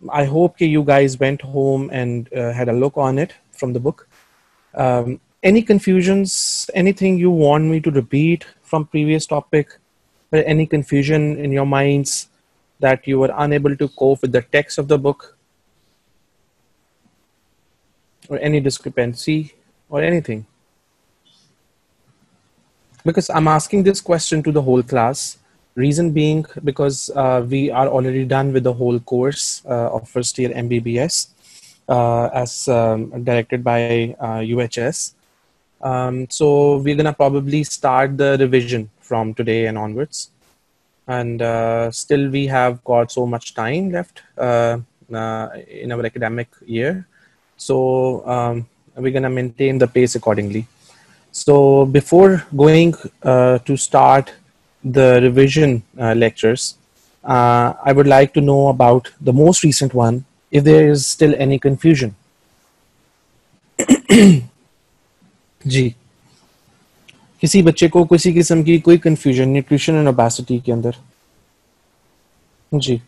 I hope you guys went home and had a look on it from the book. Any confusions, anything you want me to repeat from previous topic, or any confusion in your minds that you were unable to cope with the text of the book, or any discrepancy or anything? Because I'm asking this question to the whole class. Reason being because we are already done with the whole course of first year MBBS as directed by UHS. So we're gonna probably start the revision from today and onwards, and still we have got so much time left in our academic year. So we're gonna maintain the pace accordingly. So before going to start the revision lectures, I would like to know about the most recent one, if there is still any confusion. जी, किसी बच्चे को किसी किस्म की कोई confusion nutrition and obesity के अंदर? जी,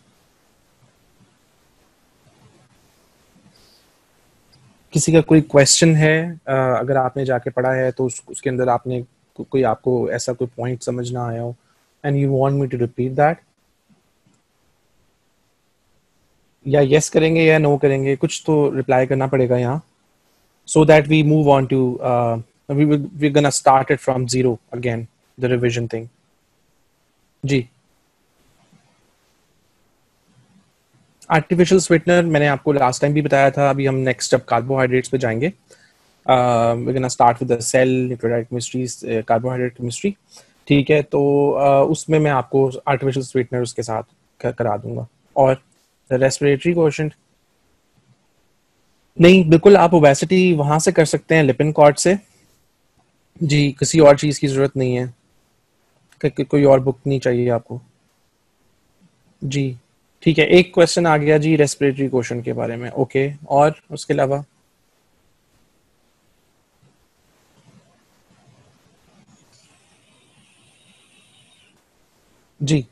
किसी का कोई क्वेश्चन है? अगर आपने जाके पढ़ा है तो उसके अंदर आपने कोई आपको ऐसा कोई पॉइंट समझ ना आया हो and you want me to repeat that, या यस करेंगे या नो करेंगे, कुछ तो रिप्लाई करना पड़ेगा यहाँ, so that we move on to we're gonna start it from zero again, the revision thing. जी, आर्टिफिशियल स्वीटनर मैंने आपको लास्ट टाइम भी बताया था. अभी हम नेक्स्ट अब कार्बोहाइड्रेट्स पे जाएंगे. we're gonna start with the cell nucleotide chemistries, carbohydrate chemistry. ठीक है, तो उसमें मैं आपको आर्टिफिशियल स्वीटनर उसके साथ करा दूंगा. और रेस्पिरेटरी कोशेंट नहीं, बिल्कुल आप ओबेसिटी वहां से कर सकते हैं, लिपिन कॉर्ड से. जी, किसी और चीज की जरूरत नहीं है, कोई और बुक नहीं चाहिए आपको. जी ठीक है, एक क्वेश्चन आ गया जी रेस्पिरेटरी कोशेंट के बारे में. ओके, और उसके अलावा? जी,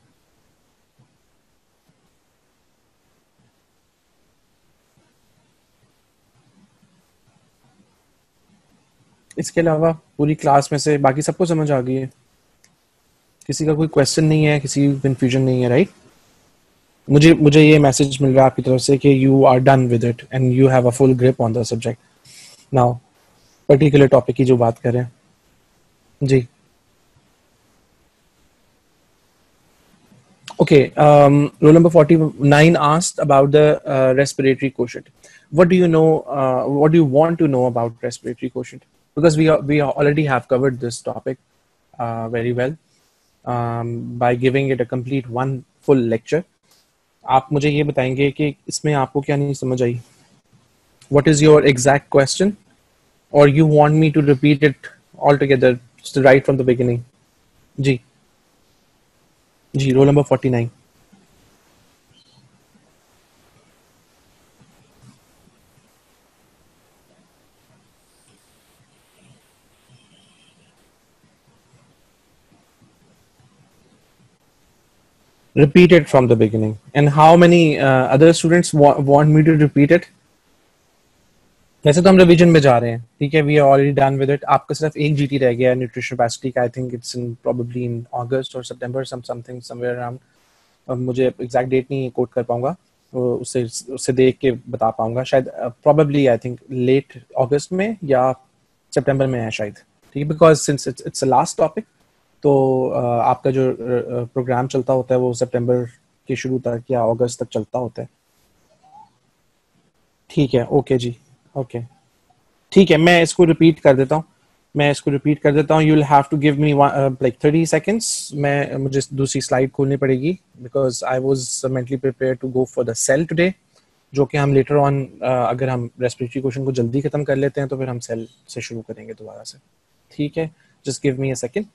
इसके अलावा पूरी क्लास में से बाकी सबको समझ आ गई है? किसी का कोई क्वेश्चन नहीं है, किसी की कंफ्यूजन नहीं है, राइट? मुझे मुझे ये मैसेज मिल रहा है आपकी तरफ से कि you are done with it and you have a full grip on the subject now, particular topic की जो बात कर रहे हैं. जी, okay. Roll number 49 asked about the respiratory quotient. What do you know? What do you want to know about respiratory quotient? Because already have covered this topic very well by giving it a complete one full lecture. आप मुझे ये बताएंगे कि इसमें आपको क्या नहीं समझ आई? What is your exact question? Or you want me to repeat it altogether right from the beginning? Ji, ji, roll number 49. Repeat it from the beginning. And how many other students want me to repeat it? वैसे तो हम revision में जा रहे हैं, ठीक है. We are already done with it. आपका सिर्फ एक जीटी रह गया है न्यूट्रिशन कैपेसिटी का. I think it's in probably in अगस्त और सितंबर, समथिंग समवेयर अराउंड. मुझे एग्जैक्ट डेट नहीं कोट कर पाऊंगा, उससे उससे देख के बता पाऊंगा. शायद प्रोबेबली आई थिंक लेट अगस्त में या सितंबर में है शायद, ठीक है. Because since it's a last topic, तो आपका जो प्रोग्राम चलता होता है वो सितंबर के शुरू तक या अगस्त तक चलता होता है. ठीक है, ओके जी, ओके. ठीक है, मैं इसको रिपीट कर देता हूँ. You will have to give me like 30 seconds. मैं मुझे दूसरी स्लाइड खोलनी पड़ेगी because I was mentally prepare to go for the cell today, जो कि हम लेटर ऑन अगर हम रेस्पिरेटरी क्वेश्चन को जल्दी खत्म कर लेते हैं तो फिर हम सेल से शुरू करेंगे दोबारा से. ठीक है, just give me a second.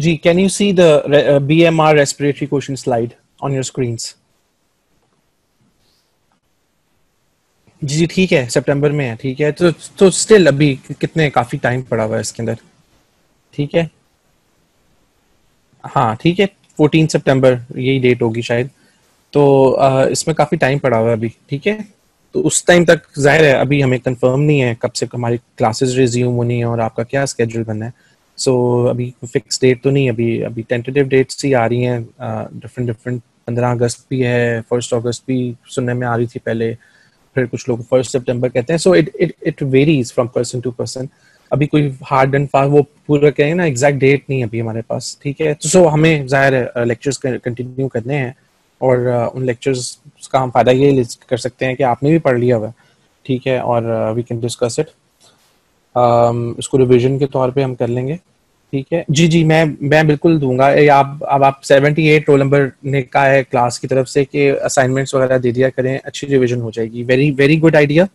जी, can you see the BMR respiratory quotient slide on your screens? जी जी ठीक है, सितंबर में है, ठीक है, तो स्टिल अभी कितने काफी टाइम पड़ा हुआ है इसके अंदर, ठीक है। हाँ ठीक है, 14 सितंबर यही डेट होगी शायद। तो इसमें काफी टाइम पड़ा हुआ है अभी, ठीक है। तो उस टाइम तक जाहिर है अभी हमें कंफर्म नहीं है कब से हमारी क्लासेस रिज्यूम होनी है और आपका क्या स्केड्यूल बनना है। सो अभी फिक्स डेट तो नहीं, अभी अभी टेंटेटिव डेट्स ही आ रही हैं, डिफरेंट डिफरेंट। 15 अगस्त भी है, 1 अगस्त भी सुनने में आ रही थी पहले, फिर कुछ लोग 1 सितंबर कहते हैं। So it it it varies from person to person. अभी कोई हार्ड एंड फास्ट वो पूरा कहेंगे ना एग्जैक्ट डेट नहीं है अभी हमारे पास, ठीक है। तो सो हमें जाहिर है लेक्चर्स कंटिन्यू करने हैं और उन लेक्चर्स का हम फायदा ये कर सकते हैं कि आपने भी पढ़ लिया हुआ है, ठीक है, और वी कैन डिस्कस इट। इसको रिवीजन के तौर पे हम कर लेंगे, ठीक है। जी जी, मैं बिल्कुल दूंगा। आप अब आप 78 रोल नंबर ने कहा है क्लास की तरफ से कि असाइनमेंट्स वगैरह दे दिया करें, अच्छी रिवीजन हो जाएगी। Very very good idea.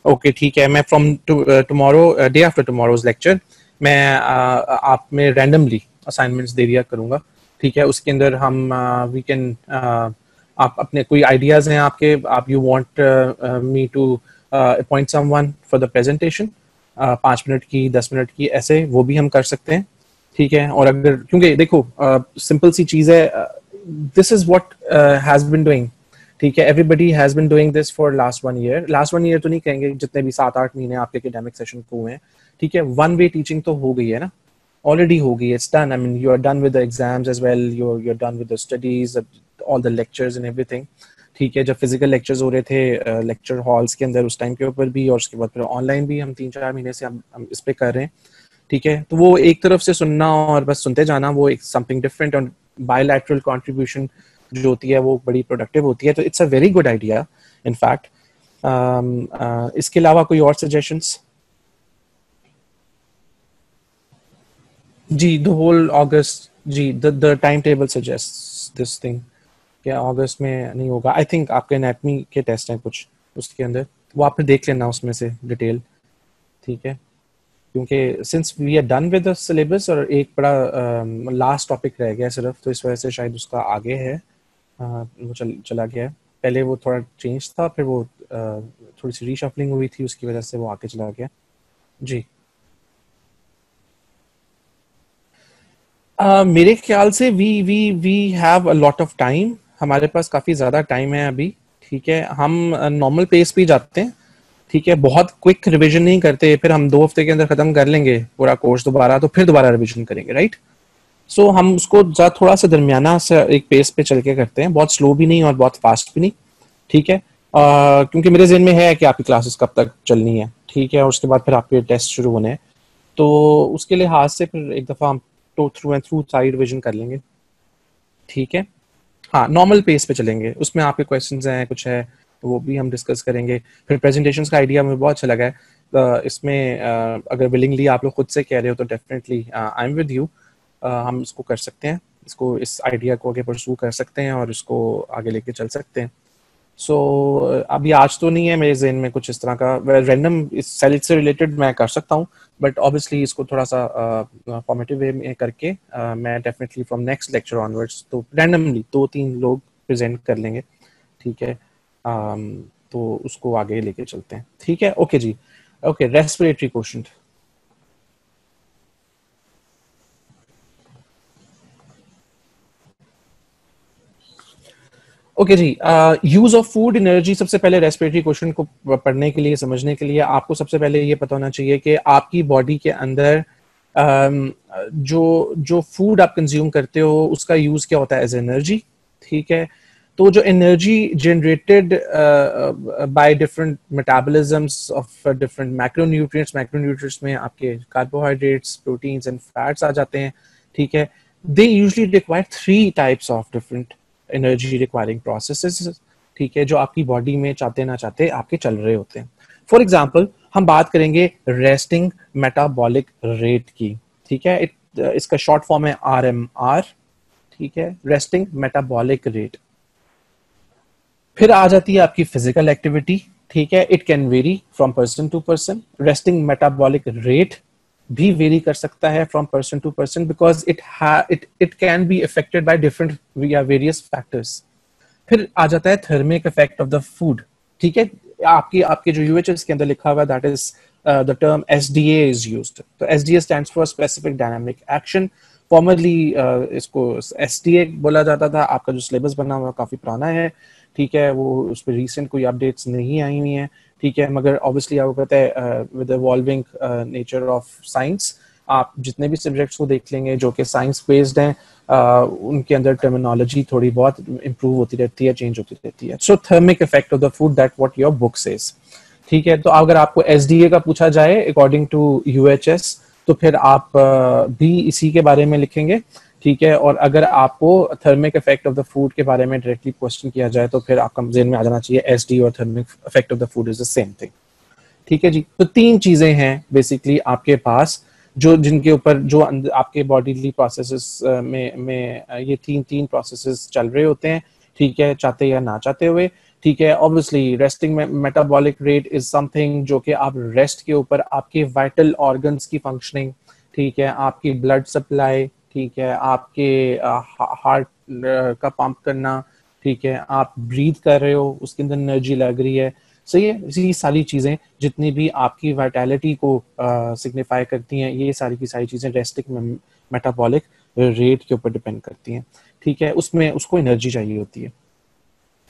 Okay ठीक है, मैं from tomorrow day after tomorrow's lecture मैं आप में रैंडमली असाइनमेंट्स दे दिया करूंगा, ठीक है। उसके अंदर हम वी कैन आप अपने कोई आइडियाज हैं आपके, आप you want me to appoint someone for the presentation, 5 minute की, 10 मिनट की, ऐसे वो भी हम कर सकते हैं, ठीक है। और अगर क्योंकि देखो सिंपल सी चीज है, this is what has been doing, ठीक है। Everybody has been doing this for last 1 year, last 1 year तो नहीं कहेंगे, जितने भी 7-8 महीने आपके एकेडमिक सेशन को हुए हैं, ठीक है। वन वे टीचिंग तो हो गई है ना, already हो गई, it's done. I mean, you are done with the exams as well, you're done with the studies, all the lectures and everything, ठीक है। जब फिजिकल लेक्चर्स हो रहे थे लेक्चर हॉल्स के अंदर, उस टाइम के ऊपर भी, और उसके बाद फिर ऑनलाइन भी हम 3-4 महीने से हम इस पे कर रहे हैं, ठीक है। तो वो एक तरफ से सुनना और बस सुनते जाना, वो एक समथिंग डिफरेंट, और बायलैटरल कंट्रीब्यूशन जो होती है वो बड़ी प्रोडक्टिव होती है। तो it's a very good idea in fact. इसके अलावा कोई और सजेशंस? जी, द होल अगस्त, जी the time table suggest this thing. क्या अगस्त में नहीं होगा? आई थिंक आपके एनाटमी के टेस्ट हैं कुछ उसके अंदर, वो आपने देख लेना उसमें से डिटेल, ठीक है। क्योंकि since we are done with the syllabus और एक बड़ा लास्ट टॉपिक रह गया सिर्फ, तो इस वजह से शायद उसका आगे है, वो चला गया है। पहले वो थोड़ा चेंज था, फिर वो थोड़ी सी रीशफलिंग हुई थी, उसकी वजह से वो आगे चला गया। जी मेरे ख्याल से we have a lot of time, हमारे पास काफी ज्यादा टाइम है अभी, ठीक है। हम नॉर्मल पेस पे जाते हैं, ठीक है, बहुत क्विक रिवीजन नहीं करते, फिर हम 2 हफ्ते के अंदर खत्म कर लेंगे पूरा कोर्स दोबारा, तो फिर दोबारा रिवीजन करेंगे, राइट। सो हम उसको थोड़ा सा दरमियाना से एक पेस पे चल के करते हैं, बहुत स्लो भी नहीं और बहुत फास्ट भी नहीं, ठीक है। क्योंकि मेरे जहन में है कि आपकी क्लासेस कब तक चलनी है, ठीक है, और उसके बाद फिर आपके टेस्ट शुरू होने हैं, तो उसके लिहाज से फिर एक दफा हम तो थ्रू एंड थ्रू सारी रिवीजन कर लेंगे, ठीक है। हाँ, नॉर्मल पेस पे चलेंगे, उसमें आपके क्वेश्चंस हैं कुछ है तो वो भी हम डिस्कस करेंगे। फिर प्रेजेंटेशंस का आइडिया मुझे बहुत अच्छा लगा है। इसमें अगर विलिंगली आप लोग खुद से कह रहे हो तो definitely I am with you, हम इसको कर सकते हैं, इसको इस आइडिया को आगे परसू कर सकते हैं और इसको आगे लेके चल सकते हैं। सो अभी आज तो नहीं है मेरे जहन में कुछ इस तरह का रैंडम, इस सेल से रिलेटेड मैं कर सकता हूँ, बट ऑब्वियसली इसको थोड़ा सा फॉर्मेटिव वे में करके मैं definitely from next lecture onwards तो रैंडमली 2-3 लोग प्रेजेंट कर लेंगे, ठीक है। तो उसको आगे लेके चलते हैं, ठीक है। ओके जी, ओके, रेस्पिरेटरी क्वेश्चन। ओके जी, यूज ऑफ फूड एनर्जी। सबसे पहले रेस्पिरेटरी क्वेश्चन को पढ़ने के लिए, समझने के लिए आपको सबसे पहले ये पता होना चाहिए कि आपकी बॉडी के अंदर जो जो फूड आप कंज्यूम करते हो उसका यूज क्या होता है एज एनर्जी, ठीक है। तो जो energy generated by different metabolisms of different macronutrients, macronutrients में आपके कार्बोहाइड्रेट्स, प्रोटीन्स एंड फैट्स आ जाते हैं, ठीक है। They usually require 3 types of different energy requiring processes, ठीक है, जो आपकी बॉडी में चाहते ना चाहते आपके चल रहे होते हैं। फॉर एग्जाम्पल हम बात करेंगे रेस्टिंग मेटाबॉलिक रेट की, ठीक है। इसका शॉर्ट फॉर्म है RMR, ठीक है, रेस्टिंग मेटाबॉलिक रेट। फिर आ जाती है आपकी फिजिकल एक्टिविटी, ठीक है, it can vary from person to person. Resting metabolic rate भी वेरी कर सकता है from person to person, because it can be affected by different various factors. फिर आ जाता है thermic effect of the food. ठीक है, आपकी आपके जो यूएचएस के अंदर लिखा हुआ that is the term SDA is used. तो SDA stands for specific dynamic action. Formerly इसको एसडीए बोला जाता था। आपका जो सिलेबस बना हुआ काफी पुराना है, ठीक है, वो उस पर रिसेंट कोई अपडेट्स नहीं आई हुई हैं, ठीक है, मगर ऑब्वियसली आपको पता है with evolving nature of science आप जितने भी सब्जेक्ट्स को देख लेंगे जो कि साइंस बेस्ड हैं, उनके अंदर टर्मिनोलॉजी थोड़ी बहुत इंप्रूव होती रहती है, चेंज होती रहती है। So thermic effect of the food, that what your book says. ठीक है, तो अगर आपको एसडीए का पूछा जाए अकॉर्डिंग टू यूएचएस, तो फिर आप भी इसी के बारे में लिखेंगे। ठीक है, और अगर आपको thermic effect of the food के बारे में डायरेक्टली क्वेश्चन किया जाए तो फिर आपका जेन में आ जाना चाहिए एसडी और thermic effect of the food is the same thing. ठीक है जी, तो तीन चीजें हैं बेसिकली आपके पास जो जिनके ऊपर जो आपके बॉडीली प्रोसेसेस में ये तीन तीन प्रोसेसेस चल रहे होते हैं। ठीक है, चाहते या ना चाहते हुए। ठीक है, obviously resting metabolic rate is something जो कि आप रेस्ट के ऊपर आपके वाइटल ऑर्गन्स की फंक्शनिंग, ठीक है, आपकी ब्लड सप्लाई, ठीक है, आपके हार्ट का पंप करना, ठीक है, आप ब्रीथ कर रहे हो, उसके अंदर एनर्जी लग रही है। सही है, ये सारी चीजें जितनी भी आपकी वाइटैलिटी को सिग्निफाई करती हैं, ये सारी की सारी चीजें रेस्टिक मेटाबॉलिक रेट के ऊपर डिपेंड करती हैं। ठीक है, उसमें उसको एनर्जी चाहिए होती है।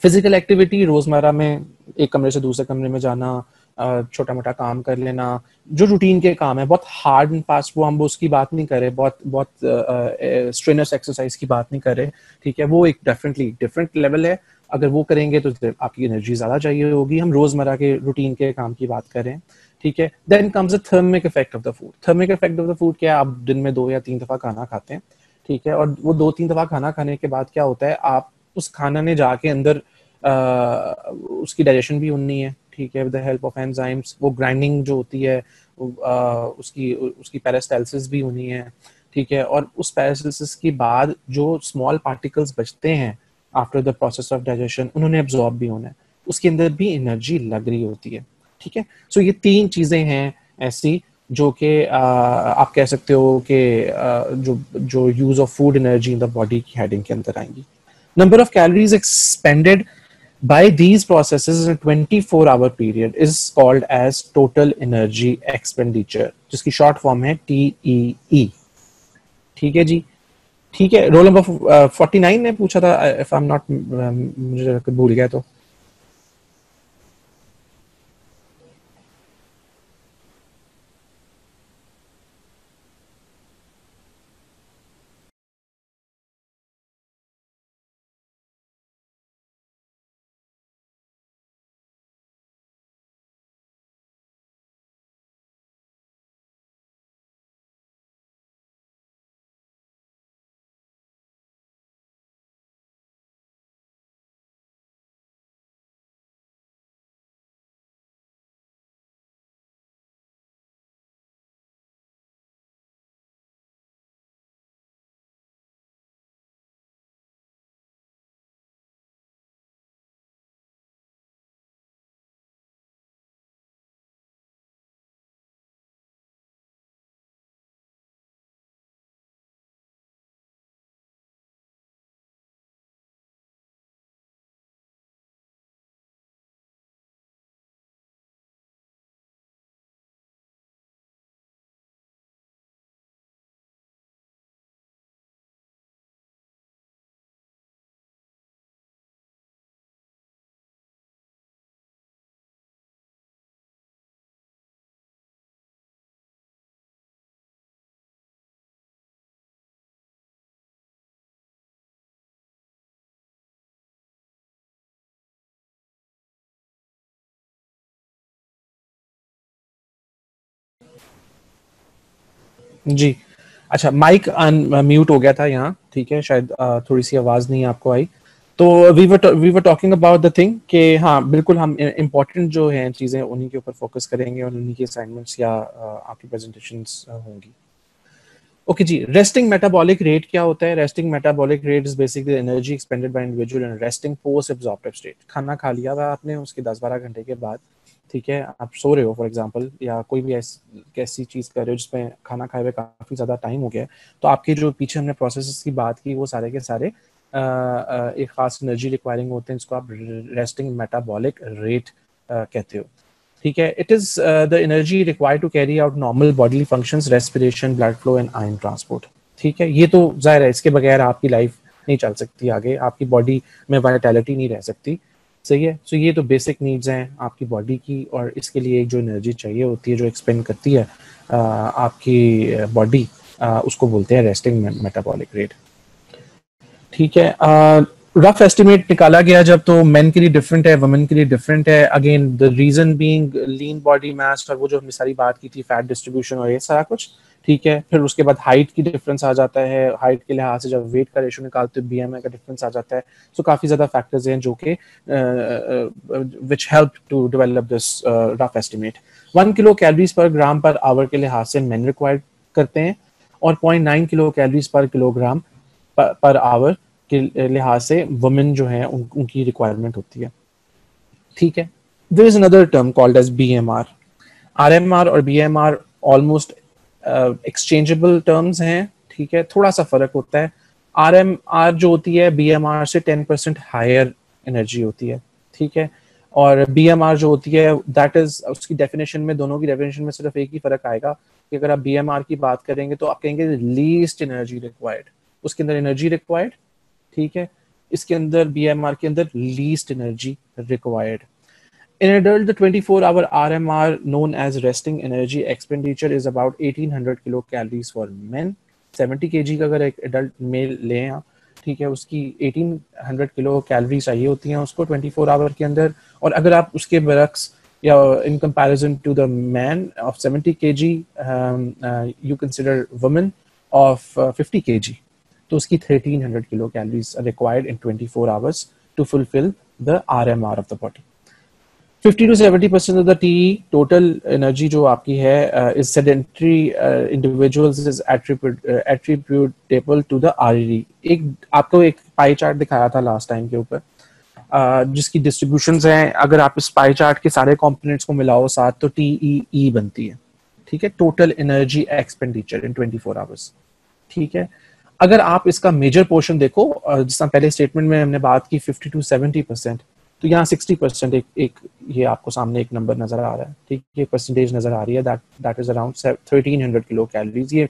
फिजिकल एक्टिविटी रोजमर्रा में एक कमरे से दूसरे कमरे में जाना, छोटा मोटा काम कर लेना, जो रूटीन के काम है, बहुत हार्ड एंड फास्ट वो हम उसकी बात नहीं कर रहे, बहुत बहुत स्ट्रेनस एक्सरसाइज की बात नहीं कर रहे। ठीक है, वो एक डेफिनेटली डिफरेंट लेवल है। अगर वो करेंगे तो आपकी एनर्जी ज्यादा चाहिए होगी। हम रोजमर्रा के रूटीन के काम की बात करें। ठीक है, then comes the thermic effect of the food. Thermic effect of the food क्या है? आप दिन में 2 या 3 दफा खाना खाते हैं, ठीक है, और वो 2-3 दफा खाना खाने के बाद क्या होता है, आप उस खाना ने जाके अंदर उसकी डाइजेशन भी होनी है। ठीक है, with the help of enzymes वो ग्राइंडिंग जो होती है उसकी उसकी पेरिस्टालसिस भी होनी है। ठीक है, और उस पेरिस्टालसिस के बाद जो स्मॉल पार्टिकल्स बचते हैं after the process of digestion, उन्होंने एब्जॉर्ब भी होना है, उसके अंदर भी एनर्जी लग रही होती है। ठीक है, सो ये तीन चीजें हैं ऐसी जो कि आप कह सकते हो कि जो जो use of food energy in the body की हेडिंग के अंदर आएंगी। Number of calories expanded by these processes in a 24-hour period is called as total energy expenditure, जिसकी शॉर्ट फॉर्म है TEE। ठीक है जी, ठीक है। रोल नंबर 49 ने पूछा था, इफ आई एम नॉट, मुझे भूल गया तो। जी, अच्छा, माइक म्यूट हो गया था यहाँ, ठीक है, शायद थोड़ी सी आवाज नहीं आपको आई। तो we were talking about the thing कि हाँ बिल्कुल हम इम्पोर्टेंट जो है चीजें उन्हीं के ऊपर फोकस करेंगे और उन्हीं की असाइनमेंट्स या आपकी प्रेजेंटेशंस होंगी। ओके जी, रेस्टिंग मेटाबॉलिक रेट क्या होता है? Resting metabolic rate is basically energy expanded by individual in resting post absorptive state. खाना खा लिया हुआ आपने, उसके 10-12 घंटे के बाद ठीक है, आप सो रहे हो फॉर एग्जांपल, या कोई भी ऐसी चीज़ कर रहे हो जिसमें खाना खाए हुए काफ़ी ज़्यादा टाइम हो गया है, तो आपके जो पीछे हमने प्रोसेसेस की बात की वो सारे के सारे एक खास एनर्जी रिक्वायरिंग होते हैं, जिसको आप रेस्टिंग मेटाबॉलिक रेट कहते हो। ठीक है, it is the energy required to carry out normal bodily functions, respiration, blood flow and ion transport. ठीक है, ये तो जाहिर है, इसके बगैर आपकी लाइफ नहीं चल सकती आगे, आपकी बॉडी में वाइटैलिटी नहीं रह सकती। सही है, सो ये तो बेसिक नीड्स हैं आपकी बॉडी की, और इसके लिए एक जो एनर्जी चाहिए होती है जो एक्सपेंड करती है आपकी बॉडी, उसको बोलते हैं रेस्टिंग मेटाबॉलिक रेट। ठीक है, रफ एस्टिमेट निकाला गया जब, तो मेन के लिए डिफरेंट है, वुमेन के लिए डिफरेंट है। Again the reason being lean body mass, और वो जो हमने सारी बात की थी फैट डिस्ट्रीब्यूशन और ये सारा कुछ। ठीक है, फिर उसके बाद हाइट की डिफरेंस आ जाता है, हाइट के लिहाज से जब वेट का रेशो निकालते हैं बीएमआई का डिफरेंस आ जाता है। सो काफी ज्यादा फैक्टर्स हैं जो कि which help to develop this rough estimate. 1 kilo calories per gram per hour के लिहाज से मेन रिक्वायर्ड करते हैं, और 0.9 किलो कैलोरीज पर किलोग्राम पर आवर के लिहाज से वुमेन जो है उनकी रिक्वायरमेंट होती है। ठीक है, there is another term called as BMR. RMR और बीएमआर ऑलमोस्ट एक्सचेंजेबल टर्म्स हैं। ठीक है, थोड़ा सा फर्क होता है। आरएमआर जो होती है बीएमआर से 10% हायर एनर्जी होती है। ठीक है, और बीएमआर जो होती है दैट इज, उसकी डेफिनेशन में, दोनों की डेफिनेशन में सिर्फ एक ही फर्क आएगा कि अगर आप बीएमआर की बात करेंगे तो आप कहेंगे लीस्ट एनर्जी रिक्वायर्ड, उसके अंदर एनर्जी रिक्वायर्ड। ठीक है, इसके अंदर बीएमआर के अंदर least energy required. In adult, the 24-hour RMR, known as resting energy expenditure, is about 1800 kilocalories for men. 70 kg का अगर एक एडल्ट मेल लें आप, ठीक है, उसकी 1800 किलो कैलोरी चाहिए होती हैं उसको 24 आवर के अंदर। और अगर आप उसके बरक्स या in comparison to the man of 70 kg, you consider women of 50 kg, तो उसकी 1300 kilo calories required in 24 hours to fulfil the RMR of the body. 50 to 70% of the TE total energy जो आपकी है is sedentary individuals is attributable to the RED. एक आपको एक pie chart दिखाया था लास्ट टाइम के ऊपर, जिसकी डिस्ट्रीब्यूशंस हैं। अगर आप इस पाई चार्ट के सारे कंपोनेंट्स को मिलाओ साथ, तो टीईई बनती है। ठीक है, total energy expenditure in 24 hours. ठीक है, अगर आप इसका मेजर पोर्शन देखो, जिस पहले स्टेटमेंट में हमने बात की 50 to 70%, तो यहाँ 60% एक ये आपको सामने एक नंबर नजर आ रहा है। ठीक है, परसेंटेज नजर आ रही है, that is around 1300 kilo calories. ये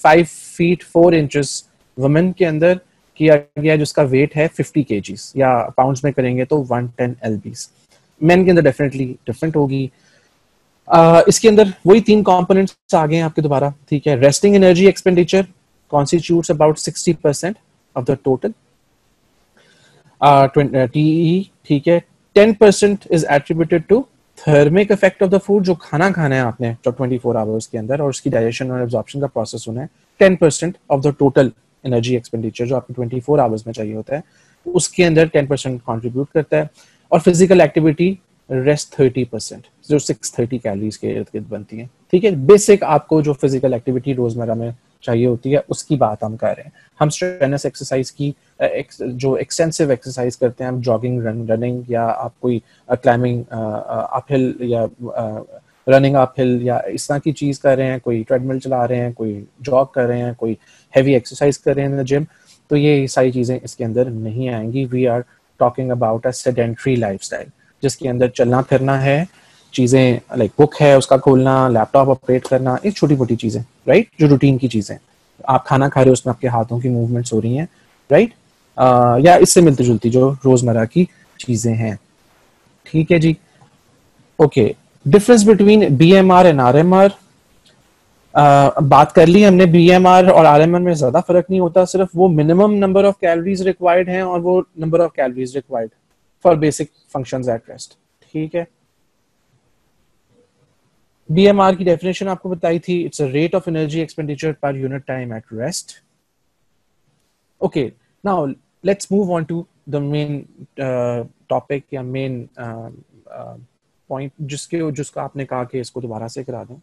5 feet 4 inches वुमेन के अंदर किया गया, जिसका वेट है 50 kgs, या पाउंड्स में करेंगे तो 110 lbs। मेन के अंदर डेफिनेटली डिफरेंट होगी। इसके अंदर वही 3 कंपोनेंट्स आ गए हैं आपके दोबारा। ठीक है, resting energy expenditure constitutes about 60% of the total TE। ठीक है, 10% is attributed to thermic effect of the food, जो खाना खाना है आपने जब 24 आवर्स के अंदर, और उसकी डाइजेशन और एब्जॉर्प्शन का प्रोसेस होना है। 10% of the total energy expenditure जो आपको 24 आवर्स में चाहिए होता है, उसके अंदर 10% कंट्रीब्यूट करता है। और फिजिकल एक्टिविटी रेस्ट 30%, जो 630 कैलोरीज के इर्द गिर्द बनती है। ठीक है, बेसिक आपको जो फिजिकल एक्टिविटी रोजमर्रा में चाहिए होती है उसकी बात हम कर रहे हैं। हम स्ट्रेनस एक्सरसाइज की जो एक्सटेंसिव एक्सरसाइज करते हैं, हम जॉगिंग, रनिंग, या आप कोई क्लाइंबिंग अपहिल या रनिंग अपहिल या इस तरह की चीज कर रहे हैं, कोई ट्रेडमिल चला रहे हैं, कोई जॉग कर रहे हैं, कोई हैवी एक्सरसाइज कर रहे हैं इन द जिम, तो ये सारी चीजें इसके अंदर नहीं आएंगी। We are talking about a sedentary lifestyle, जिसके अंदर चलना फिरना है, चीजें लाइक बुक है उसका खोलना, लैपटॉप ऑपरेट करना, ये छोटी मोटी चीजें, राइट, जो रूटीन की चीजें। आप खाना खा रहे हो, उसमें आपके हाथों की मूवमेंट्स हो रही हैं, राइट, या इससे मिलती जुलती जो रोजमर्रा की चीजें हैं। ठीक है जी, okay. Difference between BMR and RMR बात कर ली हमने। बीएमआर और आरएमआर में ज्यादा फर्क नहीं होता, सिर्फ वो minimum number of calories required हैं और वो number of calories required for basic functions at rest. ठीक है, बीएमआर की डेफिनेशन आपको बताई थी, it's a rate of energy expenditure per unit time at rest. Okay, now let's move on to the main topic या main point जिसका आपने कहा कि इसको दोबारा से करा दें।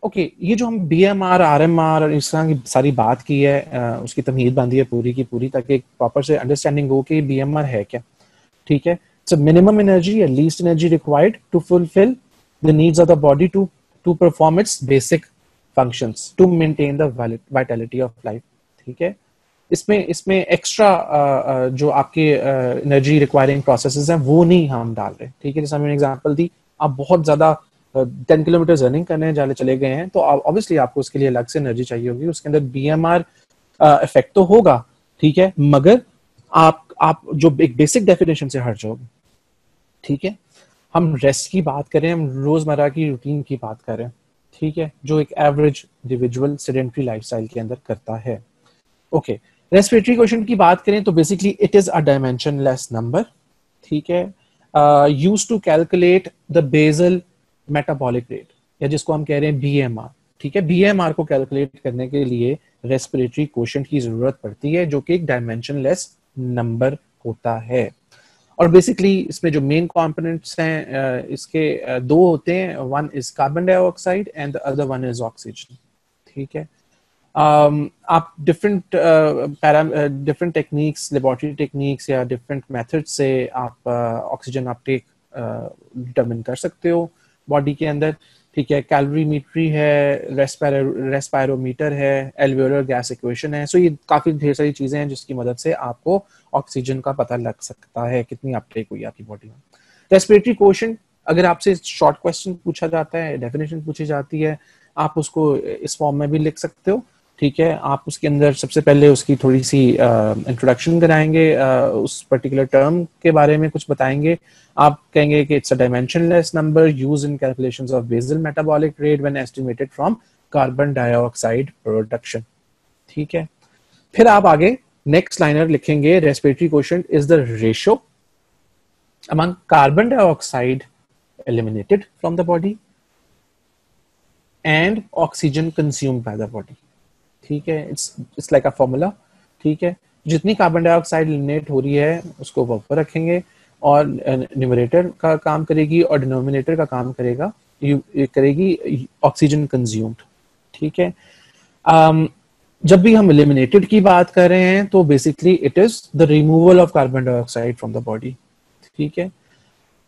ओके, ये जो हम बीएमआर, आरएमआर और इस तरह की सारी बात की है, उसकी तमहीद बांधी है पूरी की पूरी, ताकि एक प्रॉपर से अंडरस्टैंडिंग हो कि बीएमआर है क्या। ठीक है, So minimum energy or least energy required to fulfill the needs of the body to perform its basic functions to maintain the vitality of life. ठीक है, इसमें इसमें एक्स्ट्रा जो आपके एनर्जी रिक्वायरिंग प्रोसेसेस हैं वो नहीं हम डाल रहे. ठीक है, जैसे हमने एग्जांपल दी, आप बहुत ज्यादा 10 किलोमीटर रनिंग करने चले गए हैं तो ऑब्वियसली आपको उसके लिए अलग से एनर्जी चाहिए होगी, उसके अंदर बीएमआर इफेक्ट तो होगा. ठीक है, मगर आप जो एक बेसिक डेफिनेशन से हट जाओगे. ठीक है, हम रेस्ट की बात करें, हम रोजमर्रा की रूटीन की बात करें. ठीक है, जो एक एवरेज इंडिविजुअल सेडेंटरी लाइफस्टाइल के अंदर करता है. ओके, रेस्पिरेटरी क्वेश्चन की बात करें तो basically it is a dimensionless number. ठीक है, used to calculate the basal metabolic rate, या जिसको हम कह रहे हैं बीएमआर. ठीक है, बीएमआर को कैलकुलेट करने के लिए रेस्पिरेटरी क्वोशिएंट की जरूरत पड़ती है, जो कि एक डायमेंशनलेस नंबर होता है. और बेसिकली इसमें जो मेन कंपोनेंट्स हैं इसके दो होते हैं, one is carbon dioxide and the other one is oxygen. ठीक है, आप डिफरेंट टेक्निक्स, लेबोरेटरी टेक्निक्स या डिफरेंट मेथड से आप ऑक्सीजन अपटेक डिटरमिन कर सकते हो बॉडी के अंदर. ठीक है, कैलोरीमीट्री है, रेस्पायरोमीटर है, एल्वियोलर गैस इक्वेशन है. सो ये काफी ढेर सारी चीजें हैं जिसकी मदद से आपको ऑक्सीजन का पता लग सकता है कितनी अपटेक हुई आपकी बॉडी में. रेस्पिरेटरी क्वोशिएंट, अगर आपसे शॉर्ट क्वेश्चन पूछा जाता है, डेफिनेशन पूछी जाती है, आप उसको इस फॉर्म में भी लिख सकते हो. ठीक है, आप उसके अंदर सबसे पहले उसकी थोड़ी सी इंट्रोडक्शन कराएंगे, उस पर्टिकुलर टर्म के बारे में कुछ बताएंगे. आप कहेंगे कि it's a dimensionless number used in calculations of basal metabolic rate when estimated from carbon dioxide production. ठीक है, फिर आप आगे नेक्स्ट लाइनर लिखेंगे, respiratory quotient is the ratio among carbon dioxide eliminated from the body and oxygen consumed by the body. ठीक है, it's like a formula. ठीक है, जितनी कार्बन डाइऑक्साइड एलिमिनेट हो रही है उसको ऊपर रखेंगे और न्यूमरेटर का काम करेगी और डिनोमिनेटर का काम करेगी ऑक्सीजन कंज्यूम्ड. ठीक है, जब भी हम एलिमिनेटेड की बात कर रहे हैं तो basically it is the removal of carbon dioxide from the body. ठीक है,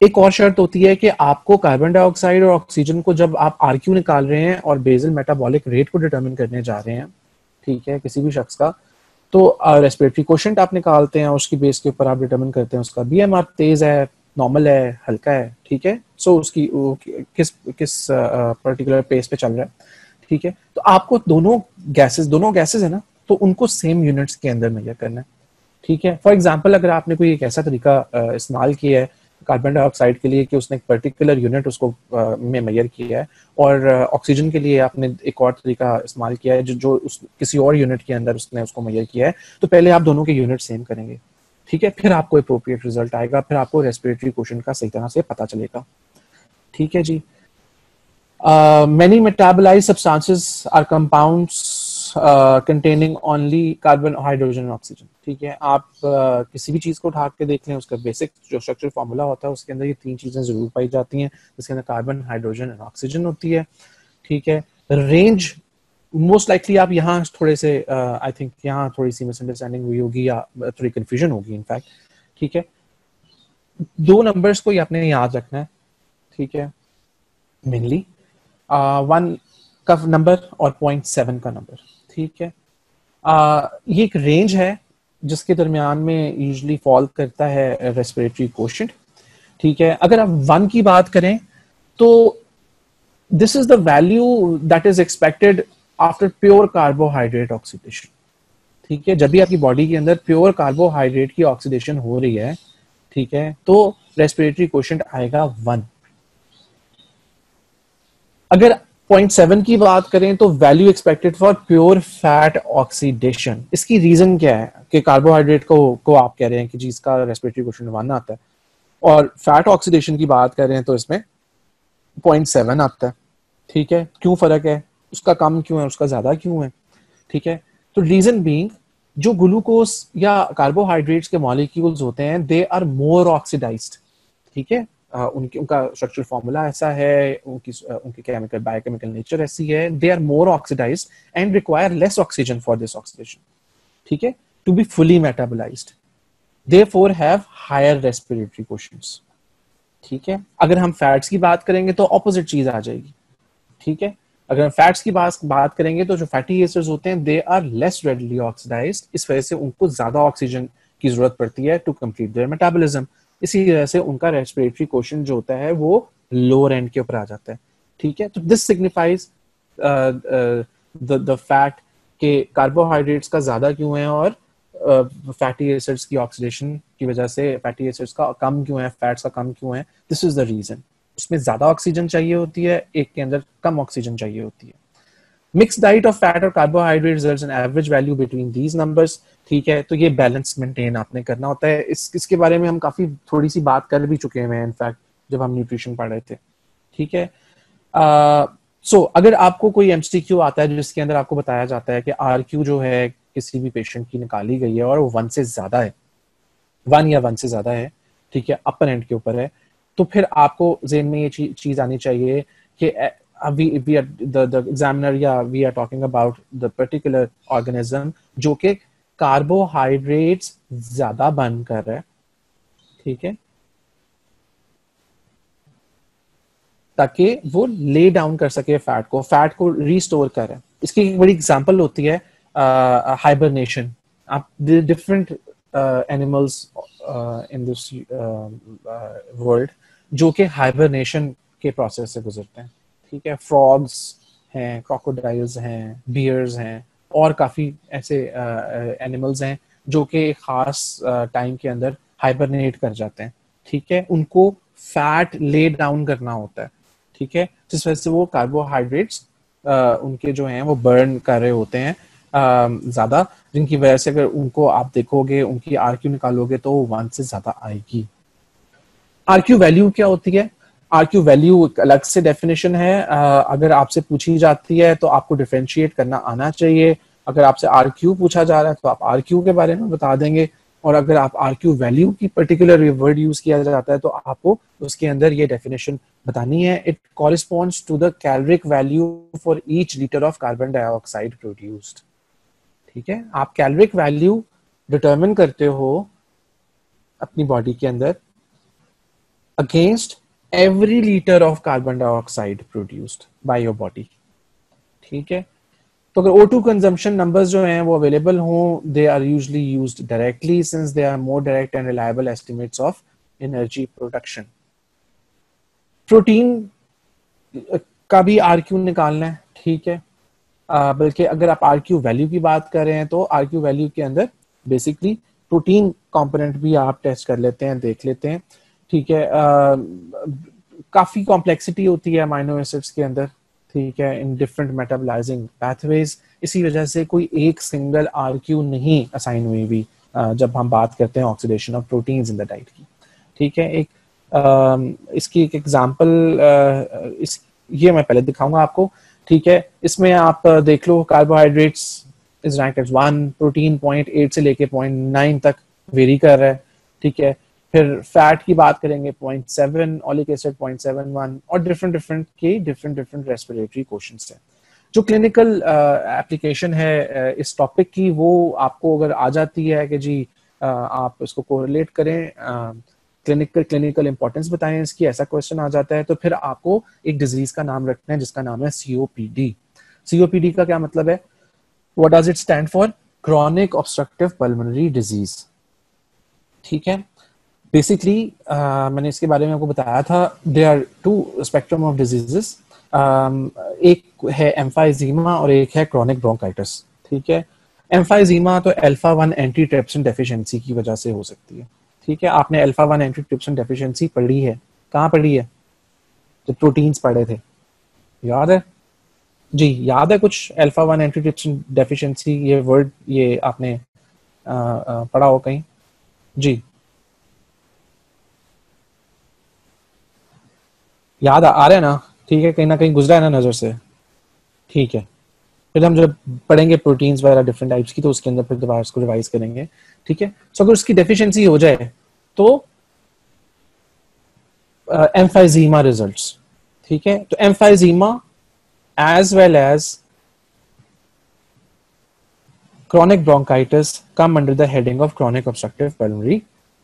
एक और शर्त होती है कि आपको कार्बन डाइऑक्साइड और ऑक्सीजन को जब आप आरक्यू निकाल रहे हैं और बेसल मेटाबॉलिक रेट को डिटरमिन करने जा रहे हैं, ठीक है, किसी भी शख्स का, तो रेस्पिरेटरी क्वोशिएंट आप निकालते हैं, उसकी बेस के ऊपर आप डिटरमिन करते हैं उसका बीएमआर तेज है, नॉर्मल है, हल्का है. ठीक है, सो उसकी किस पर्टिकुलर पेस पे चल रहा है. ठीक है, तो आपको दोनों गैसेस है ना, तो उनको सेम यूनिट्स के अंदर मेजर करना है. ठीक है, फॉर एग्जाम्पल अगर आपने कोई एक ऐसा तरीका इस्तेमाल किया है कार्बन डाइऑक्साइड के लिए कि उसने एक पर्टिकुलर यूनिट उसको में मेजर किया है, और ऑक्सीजन के लिए आपने एक और तरीका इस्तेमाल किया है जो किसी और यूनिट के अंदर उसने उसको मेजर किया है, तो पहले आप दोनों के यूनिट सेम करेंगे. ठीक है, फिर आपको अप्रोप्रिएट रिजल्ट आएगा, फिर आपको रेस्पिरेटरी क्वोशिएंट का सही तरह से पता चलेगा. ठीक है जी. Many metabolized substances are compounds containing only carbon, hydrogen and oxygen. ठीक है, आप किसी भी चीज को उठा के देख लें, उसका बेसिक जो स्ट्रक्चर फॉर्मूला होता है उसके अंदर ये तीन चीजें जरूर पाई जाती हैं, जिसके अंदर कार्बन, हाइड्रोजन एंड ऑक्सीजन होती है. ठीक है, रेंज मोस्ट लाइकली आप यहाँ थोड़े से आई थिंक यहाँ थोड़ी सी मिसअंडरस्टैंडिंग हुई होगी या थोड़ी कंफ्यूजन होगी इनफैक्ट. ठीक है, दो नंबर्स को आपने याद रखना है. ठीक है, मेनली 1 का नंबर और 0.7 का नंबर. ठीक है, ये एक रेंज है जिसके दरमियान में यूजुअली फॉल करता है रेस्पिरेटरी क्वोशिएंट. ठीक है, अगर आप 1 की बात करें तो this is the value that is expected after pure carbohydrate oxidation. ठीक है, जब भी आपकी बॉडी के अंदर प्योर कार्बोहाइड्रेट की ऑक्सीडेशन हो रही है, ठीक है, तो रेस्पिरेटरी क्वोशिएंट आएगा 1. अगर 0.7 की बात करें तो value expected for pure fat oxidation. इसकी रीजन क्या है कि कार्बोहाइड्रेट को आप कह रहे हैं कि जी इसका रेस्पिरेटरी क्वोशिएंट 1 आता है, और फैट ऑक्सीडेशन की बात कर रहे हैं तो इसमें 0.7 आता है. ठीक है, क्यों फर्क है, उसका कम क्यों है, उसका ज्यादा क्यों है? ठीक है, तो रीजन बीइंग जो ग्लूकोज या कार्बोहाइड्रेट्स के मॉलिक्यूल्स होते हैं दे आर मोर ऑक्सीडाइज्ड. ठीक है, उनका स्ट्रक्चरल फॉर्मूला ऐसा है, उनकी केमिकल बायोकेमिकल नेचर ऐसी है, they are more oxidized and require less oxygen for this oxidation. ठीक है, to be fully metabolized. therefore have higher respiratory quotients. ठीक है, अगर हम फैट्स की बात करेंगे तो ऑपोजिट चीज आ जाएगी. ठीक है, अगर हम फैट्स की बात करेंगे तो जो फैटी एसिड्स होते हैं they are less readily oxidized, इस वजह से उनको ज्यादा ऑक्सीजन की जरूरत पड़ती है टू कंप्लीट देयर मेटाबॉलिज्म. इसी वजह से उनका रेस्पिरेटरी क्वोशिएंट जो होता है वो लोअर एंड के ऊपर आ जाता है. ठीक है, तो दिस सिग्निफाइज द फैक्ट के कार्बोहाइड्रेट्स का ज्यादा क्यों है और फैटी एसिड्स की ऑक्सीडेशन की वजह से फैटी एसिड्स का कम क्यों है, फैट्स का कम क्यों है. This is the reason. उसमें ज्यादा ऑक्सीजन चाहिए होती है, एक के अंदर कम ऑक्सीजन चाहिए होती है. मिक्स डाइट ऑफ फैट और carbohydrate results in average value between these numbers. ठीक है, तो ये बैलेंस मेंटेन आपने करना होता है. इसके बारे में हम काफी थोड़ी सी बात कर भी चुके हैं इनफैक्ट जब हम न्यूट्रिशन पढ़ रहे थे. ठीक है, सो अगर आपको कोई एमसीक्यू आता है जिसके अंदर आपको बताया जाता है कि आरक्यू जो है किसी भी पेशेंट की निकाली गई है और वो 1 से ज्यादा है, 1 या 1 से ज्यादा है, ठीक है, अपर एंड के ऊपर है, तो फिर आपको ज़हन में ये चीज आनी चाहिए कि we are the examiner या we are talking about the particular organism जो कि कार्बोहाइड्रेट्स ज्यादा बर्न कर रहा है. ठीक है, ताकि वो ले डाउन कर सके फैट को रिस्टोर करे. इसकी एक बड़ी एग्जांपल होती है हाइबरनेशन. आप different animals in this world जो कि हाइबरनेशन के प्रोसेस से गुजरते हैं. ठीक है, फ्रॉग्स हैं, क्रोकोडाइल्स हैं, बियर्स हैं और काफी ऐसे एनिमल्स हैं जो कि एक खास टाइम के अंदर हाइबरनेट कर जाते हैं. ठीक है, उनको फैट ले डाउन करना होता है. ठीक है, जिस वजह से वो कार्बोहाइड्रेट्स उनके जो हैं वो बर्न कर रहे होते हैं ज्यादा, जिनकी वजह से अगर उनको आप देखोगे उनकी आरक्यू निकालोगे तो 1 से ज्यादा आएगी. आरक्यू वैल्यू क्या होती है? आरक्यू वैल्यू एक अलग से डेफिनेशन है. अगर आपसे पूछी जाती है तो आपको डिफरेंशिएट करना आना चाहिए. अगर आपसे आरक्यू पूछा जा रहा है तो आप आरक्यू के बारे में बता देंगे, और अगर आप आरक्यू वैल्यू की पर्टिकुलर वर्ड यूज किया जाता है तो आपको उसके अंदर ये डेफिनेशन बतानी है. It corresponds to the caloric value for each litre of carbon dioxide produced. ठीक है, आप कैलोरिक वैल्यू डिटरमिन करते हो अपनी बॉडी के अंदर against every liter of carbon dioxide produced by your body. ठीक है, तो अगर O2 consumption numbers जो हैं वो available हों, they are usually used directly since they are more direct and reliable estimates of energy production. Protein का भी RQ निकालना है. ठीक है, बल्कि अगर आप RQ वैल्यू की बात कर रहे हैं तो RQ वैल्यू के अंदर बेसिकली प्रोटीन कंपोनेंट भी आप टेस्ट कर लेते हैं, देख लेते हैं. ठीक है, काफी कॉम्प्लेक्सिटी होती है अमाइनो एसिड्स के अंदर. ठीक है, इन डिफरेंट मेटाबोलाइजिंग पाथवेज. इसी वजह से कोई एक सिंगल आरक्यू नहीं असाइन हुई भी जब हम बात करते हैं oxidation of proteins in the diet की. ठीक है, इसकी एक एग्जांपल ये मैं पहले दिखाऊंगा आपको. ठीक है, इसमें आप देख लो carbohydrates is rank as 1, protein 0.8 से लेके 0.9 तक वेरी कर रहा है. ठीक है, फिर फैट की बात करेंगे 0.7, ओलिक एसिड 0.71 और डिफरेंट रेस्पिरेटरी क्वेश्चंस हैं. जो क्लिनिकल एप्लीकेशन है इस टॉपिक की वो आपको अगर आ जाती है कि जी आप इसको कोरिलेट करें, क्लिनिकल इंपॉर्टेंस बताएं इसकी, ऐसा क्वेश्चन आ जाता है तो फिर आपको एक डिजीज का नाम रखना है जिसका नाम है COPD. COPD का क्या मतलब है? What does it stand for? Chronic obstructive pulmonary disease. ठीक है, बेसिकली मैंने इसके बारे में आपको बताया था. There are 2 spectrum of diseases. एक है एम्फाइजीमा और एक है क्रॉनिक ब्रोंकाइटिस. ठीक है, एम्फाइजीमा तो अल्फा 1 एंटीट्रिप्सिन डेफिशिएंसी की वजह से हो सकती है. ठीक है, आपने अल्फा 1 एंटीट्रिप्सिन डेफिशिएंसी पढ़ी है, कहाँ पढ़ी है? जब प्रोटीन्स पढ़े थे, याद है जी? याद है कुछ अल्फा 1 एंटीट्रिप्सिन डेफिशिएंसी ये वर्ड ये आपने पढ़ा हो कहीं? जी, याद आ रहा है ना? ठीक है, कहीं ना कहीं गुजरा है ना नजर से. ठीक है, फिर हम जब पढ़ेंगे प्रोटीन्स वगैरह डिफरेंट टाइप्स की तो उसके अंदर फिर दोबारा इसको रिवाइज करेंगे. ठीक है, सो अगर उसकी डेफिशिएंसी हो जाए तो एम्फाइजीमा रिजल्ट्स. ठीक है, तो emphysema as well as chronic bronchitis come under the heading of chronic obstructive pulmonary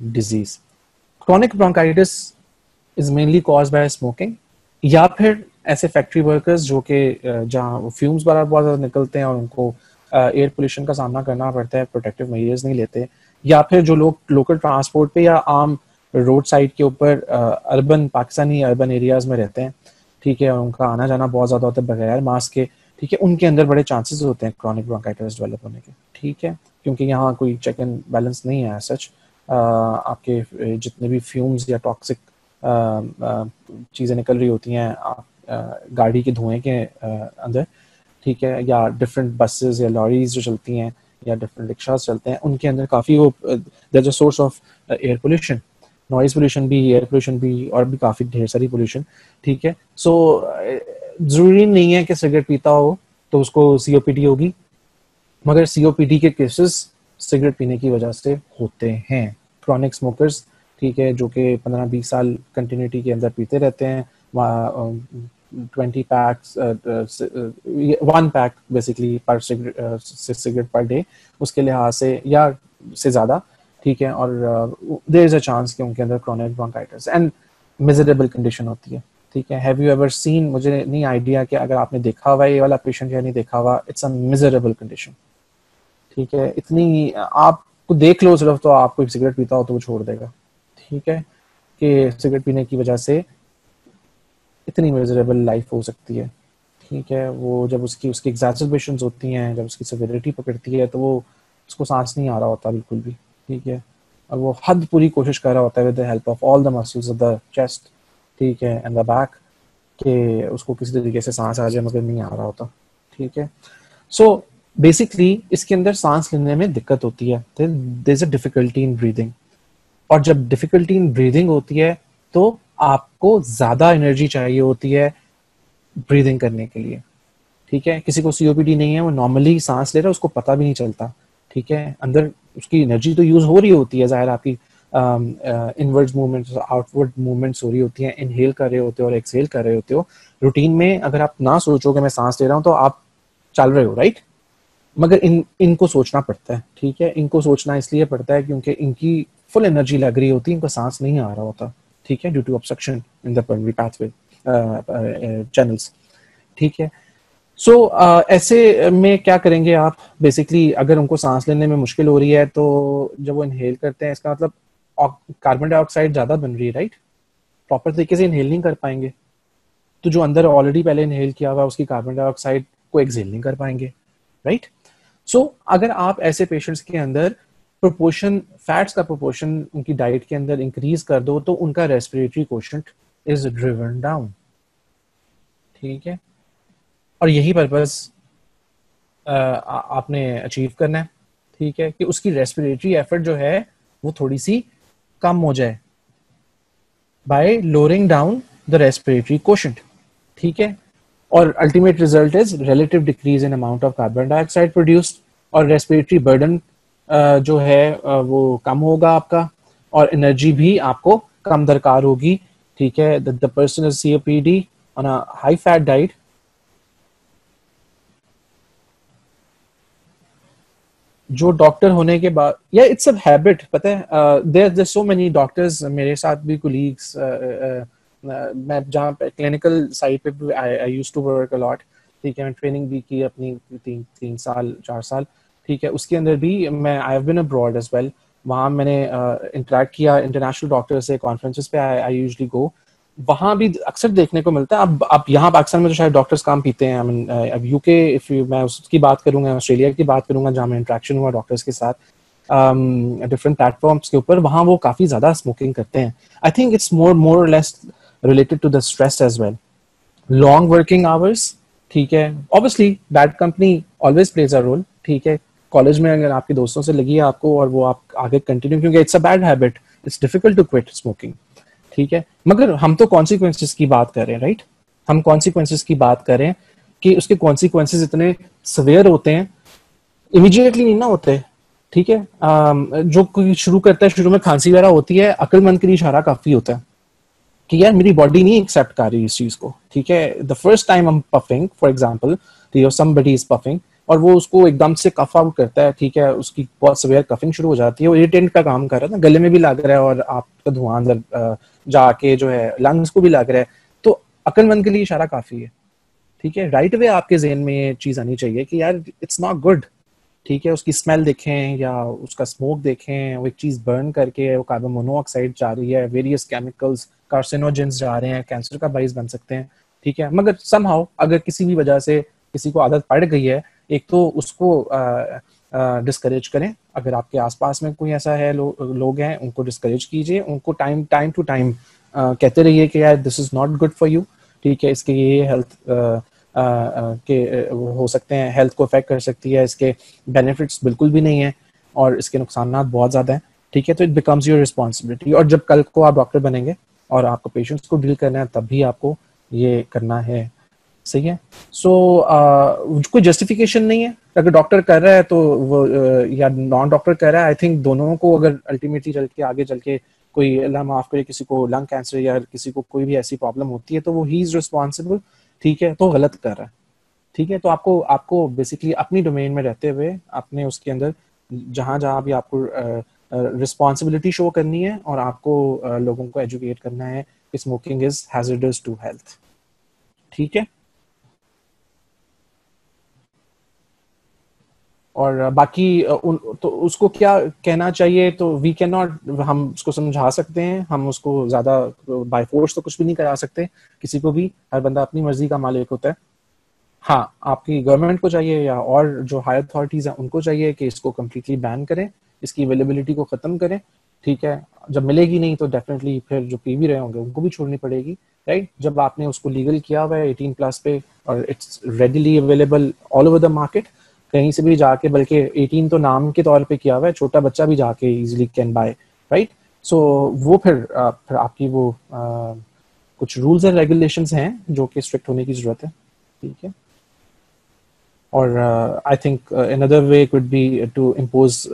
disease. Chronic bronchitis is mainly caused by smoking, या फिर ऐसे फैक्ट्री वर्कर्स जो कि जहाँ फ्यूम्स बहुत ज़्यादा निकलते हैं और उनको एयर पोल्यूशन का सामना करना पड़ता है, प्रोटेक्टिव मेजर्स नहीं लेते, या फिर जो लोग लोकल ट्रांसपोर्ट पे या आम रोड साइड के ऊपर अर्बन पाकिस्तानी अर्बन एरियाज में रहते हैं, ठीक है, और उनका आना जाना बहुत ज़्यादा होता है बगैर मास्क के, ठीक है, उनके अंदर बड़े चांसेस होते हैं क्रॉनिक ब्रोंकाइटिस डेवलप होने के, ठीक है, क्योंकि यहाँ कोई चेक एंड बैलेंस नहीं है सच। आपके जितने भी फ्यूम्स या टॉक्सिक चीज़ें निकल रही होती हैं गाड़ी के धुएं के अंदर, ठीक है, या डिफरेंट बसेस या लॉरीज जो चलती हैं या डिफरेंट रिक्शाज चलते हैं, उनके अंदर काफ़ी वो there is a source of air pollution, noise pollution भी, एयर पोल्यूशन भी, और भी काफ़ी ढेर सारी पोल्यूशन, ठीक है। सो ज़रूरी नहीं है कि सिगरेट पीता हो तो उसको सीओपीडी होगी, मगर सीओपीडी के केसेस सिगरेट पीने की वजह से होते हैं। क्रॉनिक स्मोकर्स, ठीक है, जो कि 15-20 साल कंटिन्यूटी के अंदर पीते रहते हैं, 20 पैक्स 1 पैक बेसिकली पर सिगरेट पर डे, उसके लिहाज से या से ज़्यादा, ठीक है, और देयर इज अ चांस कि उनके अंदर chronic bronchitis and miserable condition होती है, ठीक है। हैव यू एवर सीन, मुझे नहीं आइडिया कि अगर आपने देखा हुआ ये वाला पेशेंट या नहीं देखा हुआ, इट्स अ मिजरेबल कंडीशन, ठीक है। इतनी आपको देख लो सिर्फ तो आपको सिगरेट पीता हो तो वो छोड़ देगा, ठीक है, कि सिगरेट पीने की वजह से इतनी मिजरेबल लाइफ हो सकती है, ठीक है। वो जब उसकी एग्जैजर्बेशंस होती हैं, जब उसकी सिवियरिटी पकड़ती है, तो वो उसको सांस नहीं आ रहा होता बिल्कुल भी, ठीक है, और वो हद पूरी कोशिश कर रहा होता है with the help of all the muscles of the chest, ठीक है, एंड द बैक, कि उसको किसी तरीके से सांस आ जाए, मगर नहीं आ रहा होता, ठीक है। सो बेसिकली इसके अंदर सांस लेने में दिक्कत होती है, there is a difficulty in breathing, और जब डिफिकल्टी इन ब्रीदिंग होती है तो आपको ज्यादा एनर्जी चाहिए होती है ब्रीदिंग करने के लिए, ठीक है। किसी को सीओपीडी नहीं है, वो नॉर्मली सांस ले रहा है, उसको पता भी नहीं चलता, ठीक है, अंदर उसकी एनर्जी तो यूज हो रही होती है, जाहिर आपकी इनवर्ड्स मूवमेंट्स आउटवर्ड मूवमेंट्स हो रही होती हैं, इनहेल कर रहे होते हो और एक्सहेल कर रहे होते हो रूटीन में। अगर आप ना सोचो कि मैं सांस ले रहा हूँ तो आप चल रहे हो, राइट, मगर इनको सोचना पड़ता है, ठीक है। इनको सोचना इसलिए पड़ता है क्योंकि इनकी फुल एनर्जी लग रही होती है, इनको सांस नहीं आ रहा होता, ठीक है, due to obstruction in the pulmonary pathway channels, ठीक है। सो ऐसे में क्या करेंगे आप, बेसिकली अगर उनको सांस लेने में मुश्किल हो रही है तो जब वो इनहेल करते हैं, इसका मतलब कार्बन डाइऑक्साइड ज्यादा बन रही है, राइट, प्रॉपर तरीके से इनहेल नहीं कर पाएंगे, तो जो अंदर ऑलरेडी पहले इनहेल किया हुआ उसकी कार्बन डाइऑक्साइड को एक्सहेल नहीं कर पाएंगे, राइट। सो अगर आप ऐसे पेशेंट्स के अंदर प्रोपोर्शन, फैट्स का प्रोपोर्शन उनकी डाइट के अंदर इंक्रीज कर दो तो उनका respiratory quotient is driven down, ठीक है, और यही पर्पस आपने अचीव करना है, ठीक है, कि उसकी रेस्पिरेटरी एफर्ट जो है वो थोड़ी सी कम हो जाए bye lowering down the respiratory quotient, ठीक है, और ultimate result is relative decrease in amount of carbon dioxide produced, और रेस्पिरेटरी बर्डन जो है वो कम होगा आपका, और एनर्जी भी आपको कम दरकार होगी, ठीक है। The person is COPD on a high fat diet, जो डॉक्टर होने के बाद, या इट्स अ हैबिट, पता है, देयर सो मेनी डॉक्टर्स, मेरे साथ भी कोलीग्स, मैं जहाँ पे क्लिनिकल साइड पे I used to work a lot, ठीक है, मैं ट्रेनिंग भी की अपनी 3-4 साल, ठीक है, उसके अंदर भी मैं I have been abroad as well, वहाँ मैंने इंटरेक्ट किया इंटरनेशनल डॉक्टर से, कॉन्फ्रेंसेस पे आई यूजुअली गो, वहाँ भी अक्सर देखने को मिलता है। अब यहाँ पाकिस्तान में तो शायद डॉक्टर्स कम पीते हैं, आई मीन अब यूके, इफ मैं उसकी बात करूंगा, ऑस्ट्रेलिया की बात करूंगा जहाँ मैं इंटरेक्शन हुआ डॉक्टर्स के साथ डिफरेंट प्लेटफॉर्म्स के ऊपर, वहाँ वो काफी ज्यादा स्मोकिंग करते हैं। आई think it's more or less related to the stress as well, long working hours, ठीक है, obviously bad company always plays a role, ठीक है। कॉलेज में अगर आपके दोस्तों से लगी है आपको और वो आप आगे कंटिन्यू, क्योंकि it's a bad habit, it's difficult to quit smoking, ठीक है, मगर हम तो कॉन्सिक्वेंसेस की बात कर रहे हैं, राइट, हम कॉन्सिक्वेंसेस की बात कर रहे हैं कि उसके कॉन्सिक्वेंसेस इतने सवेयर होते हैं, इमीडिएटली नहीं ना होते, ठीक है। जो कोई शुरू करता है, शुरू में खांसी वगैरह होती है, अक्लमंद के लिए इशारा काफी होता है कि यार मेरी बॉडी नहीं एक्सेप्ट कर रही इस चीज को, ठीक है। The first time I am puffing for example, somebody is puffing और वो उसको एकदम से कफ आउट करता है, ठीक है, उसकी बहुत सीवियर कफिंग शुरू हो जाती है, वो इरिटेंट का काम कर रहा है ना, गले में भी लग रहा है और आपका धुआं अंदर जाके जो है लंग्स को भी लग रहा है, तो अक्लमंद के लिए इशारा काफी है, ठीक है। राइट वे आपके जहन में ये चीज आनी चाहिए कि यार इट्स नॉट गुड, ठीक है। उसकी स्मेल देखें या उसका स्मोक देखें, वो एक चीज बर्न करके वो कार्बन मोनोऑक्साइड जा रही है, वेरियस केमिकल्स कार्सिनोजेंस जा रहे हैं, कैंसर का बाइस बन सकते हैं, ठीक है। मगर समहाउ अगर किसी भी वजह से किसी को आदत पड़ गई है, एक तो उसको डिस्करेज करें, अगर आपके आसपास में कोई ऐसा है लोग हैं उनको डिस्करेज कीजिए, उनको टाइम टू टाइम कहते रहिए कि यार this is not good for you, ठीक है, इसके ये हेल्थ के हो सकते हैं, हेल्थ को अफेक्ट कर सकती है, इसके बेनिफिट्स बिल्कुल भी नहीं है और इसके नुकसान बहुत ज़्यादा हैं, ठीक है। तो इट बिकम्स योर रिस्पॉन्सिबिलिटी, और जब कल को आप डॉक्टर बनेंगे और आपको पेशेंट्स को डील करना है तब भी आपको ये करना है, सही है। सो कोई जस्टिफिकेशन नहीं है, अगर डॉक्टर कर रहा है तो वो या नॉन डॉक्टर कर रहा है, आई थिंक दोनों को अगर अल्टीमेटली चल के आगे चल के कोई अल्लाह माफ करे किसी को लंग कैंसर या किसी को कोई भी ऐसी प्रॉब्लम होती है तो वो ही इज रिस्पॉन्सिबल, ठीक है, तो गलत कर रहा है, ठीक है। तो आपको आपको बेसिकली अपनी डोमेन में रहते हुए अपने उसके अंदर जहां जहां भी आपको रिस्पॉन्सिबिलिटी शो करनी है और आपको लोगों को एजुकेट करना है कि smoking is hazardous to health, ठीक है। और बाकी तो उसको क्या कहना चाहिए, तो वी कैन नॉट, हम उसको समझा सकते हैं, हम उसको ज्यादा बाय फोर्स तो कुछ भी नहीं करा सकते किसी को भी, हर बंदा अपनी मर्जी का मालिक होता है। हाँ, आपकी गवर्नमेंट को चाहिए या और जो हायर अथॉरिटीज हैं उनको चाहिए कि इसको कम्प्लीटली बैन करें, इसकी अवेलेबिलिटी को खत्म करें, ठीक है। जब मिलेगी नहीं तो डेफिनेटली फिर जो पी भी रहे होंगे उनको भी छोड़नी पड़ेगी, राइट। जब आपने उसको लीगल किया हुआ है 18+ पे और it's readily available all over the market, कहीं से भी जाके, बल्कि 18 तो नाम के तौर पे किया हुआ है, छोटा बच्चा भी जाके इजीली कैन बाय, राइट। सो वो फिर आपकी वो कुछ रूल्स एंड रेगुलेशंस हैं जो कि स्ट्रिक्ट होने की जरूरत है, ठीक है। और I think another way could be to impose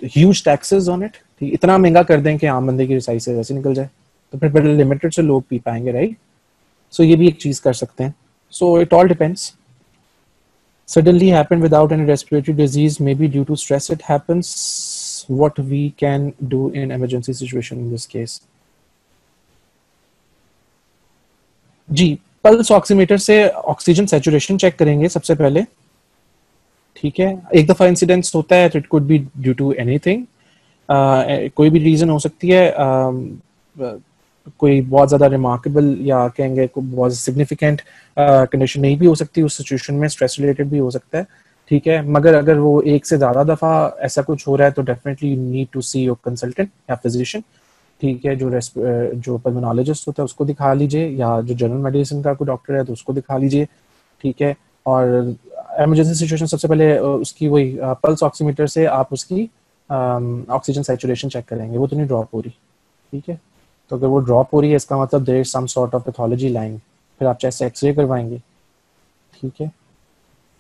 huge taxes on it, इतना महंगा कर दें कि आम बंदे की रसाई से वैसे निकल जाए, तो फिर बड़े लिमिटेड से लोग पी पाएंगे, राइट। सो ये भी एक चीज कर सकते हैं। So it all depends. Suddenly happened without any respiratory disease, maybe due to stress it happens. What we can do in emergency situation in this case? जी, पल्स ऑक्सीमीटर से ऑक्सीजन सैचुरेशन चेक करेंगे सबसे पहले, ठीक है। एक दफा incidence होता है तो it could be due to anything, कोई भी रीजन हो सकती है, कोई बहुत ज्यादा रिमार्केबल या कहेंगे बहुत सिग्निफिकेंट कंडीशन नहीं भी हो सकती, उस सिचुएशन में स्ट्रेस रिलेटेड भी हो सकता है, ठीक है। मगर अगर वो एक से ज्यादा दफा ऐसा कुछ हो रहा है तो definitely you need to see your consultant या फिजिशियन, ठीक है। जो पल्मोनोलॉजिस्ट होता है उसको दिखा लीजिए, या जो जनरल मेडिसिन का कोई डॉक्टर है तो उसको दिखा लीजिए, ठीक है। और इमरजेंसी सिचुएशन सबसे पहले उसकी वही पल्स ऑक्सीमीटर से आप उसकी ऑक्सीजन सैचुरेशन चेक करेंगे, वो तो नहीं ड्रॉप हो रही, ठीक है। तो अगर वो ड्रॉप हो रही है इसका मतलब there is some sort of pathology line, फिर आप चेस्ट एक्सरे करवाएंगे, ठीक है।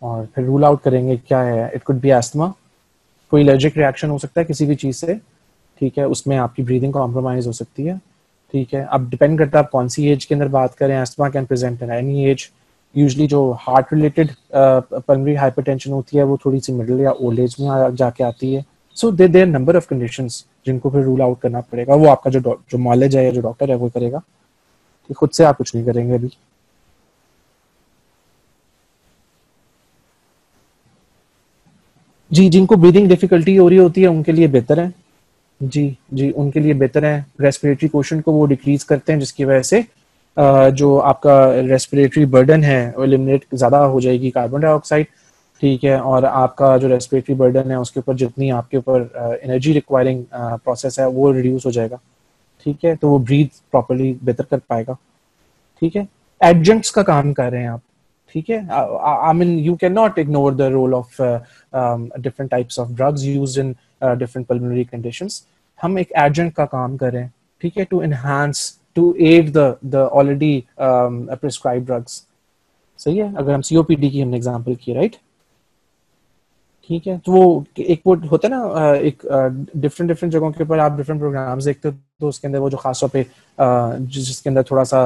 और फिर रूल आउट करेंगे क्या है, इट कुड बी एस्थमा, कोई एलर्जिक रिएक्शन हो सकता है किसी भी चीज से, ठीक है, उसमें आपकी ब्रीदिंग कॉम्प्रोमाइज हो सकती है, ठीक है। अब डिपेंड करता है आप कौन सी एज के अंदर बात करें, asthma can present in any age. Usually जो हार्ट रिलेटेड पल्मोनरी हाइपरटेंशन होती है वो थोड़ी सी मिडिल या ओल्ड एज में जाके आती है। So there number of conditions जिनको फिर रूल आउट करना पड़ेगा, वो आपका जो नॉलेज है या जो डॉक्टर है वो करेगा, कि खुद से आप कुछ नहीं करेंगे अभी। जी, जिनको ब्रीदिंग डिफिकल्टी हो रही होती है उनके लिए बेहतर है, जी जी, उनके लिए बेहतर है, रेस्पिरेटरी क्वोशंट को वो डिक्रीज करते हैं जिसकी वजह से जो आपका रेस्पिरेटरी बर्डन है वो एलिमिनेट ज़्यादा हो जाएगी, कार्बन डाइऑक्साइड, ठीक है। और आपका जो रेस्पिरेटरी बर्डन है उसके ऊपर जितनी आपके ऊपर एनर्जी रिक्वायरिंग प्रोसेस है वो रिड्यूस हो जाएगा, ठीक है। तो वो ब्रीथ प्रॉपरली बेहतर कर पाएगा, ठीक है। एडजंक्ट्स का काम कर रहे हैं आप, ठीक है। I mean you can not ignore the role of different types of drugs used in different pulmonary conditions. हम एक एडजंक्ट का काम कर रहे हैं, ठीक है, to enhance, to add the already prescribe drugs, सही है। अगर हम सीओपीडी की हमने एग्जांपल की, राइट, ठीक है। तो वो एक वो होता है ना, एक डिफरेंट डिफरेंट जगहों के ऊपर आप डिफरेंट प्रोग्राम्स देखते हो, तो उसके अंदर वो जो खास तौर पे जिसके अंदर थोड़ा सा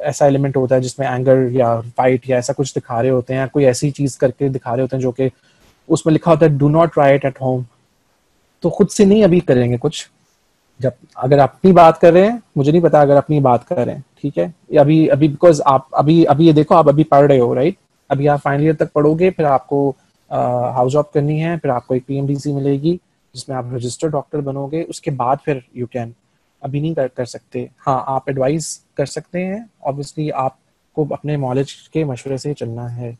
ऐसा एलिमेंट होता है जिसमें एंगर या फाइट या ऐसा कुछ दिखा रहे होते हैं, कोई ऐसी चीज करके दिखा रहे होते हैं जो कि उसमें लिखा होता है do not try it at home, तो खुद से नहीं अभी करेंगे कुछ। जब अगर अपनी बात कर रहे हैं, मुझे नहीं पता, अगर अपनी बात कर रहे हैं ठीक है, अभी अभी बिकॉज आप अभी अभी ये देखो, आप अभी पढ़ रहे हो राइट, अभी आप फाइनल ईयर तक पढ़ोगे, फिर आपको हाउस जॉब करनी है, फिर आपको एक पीएमडीसी मिलेगी जिसमें आप रजिस्टर्ड डॉक्टर बनोगे, उसके बाद फिर यू कैन, अभी नहीं कर सकते। हाँ, आप एडवाइस कर सकते हैं, ऑब्वियसली आपको अपने नॉलेज के मशवरे से चलना है,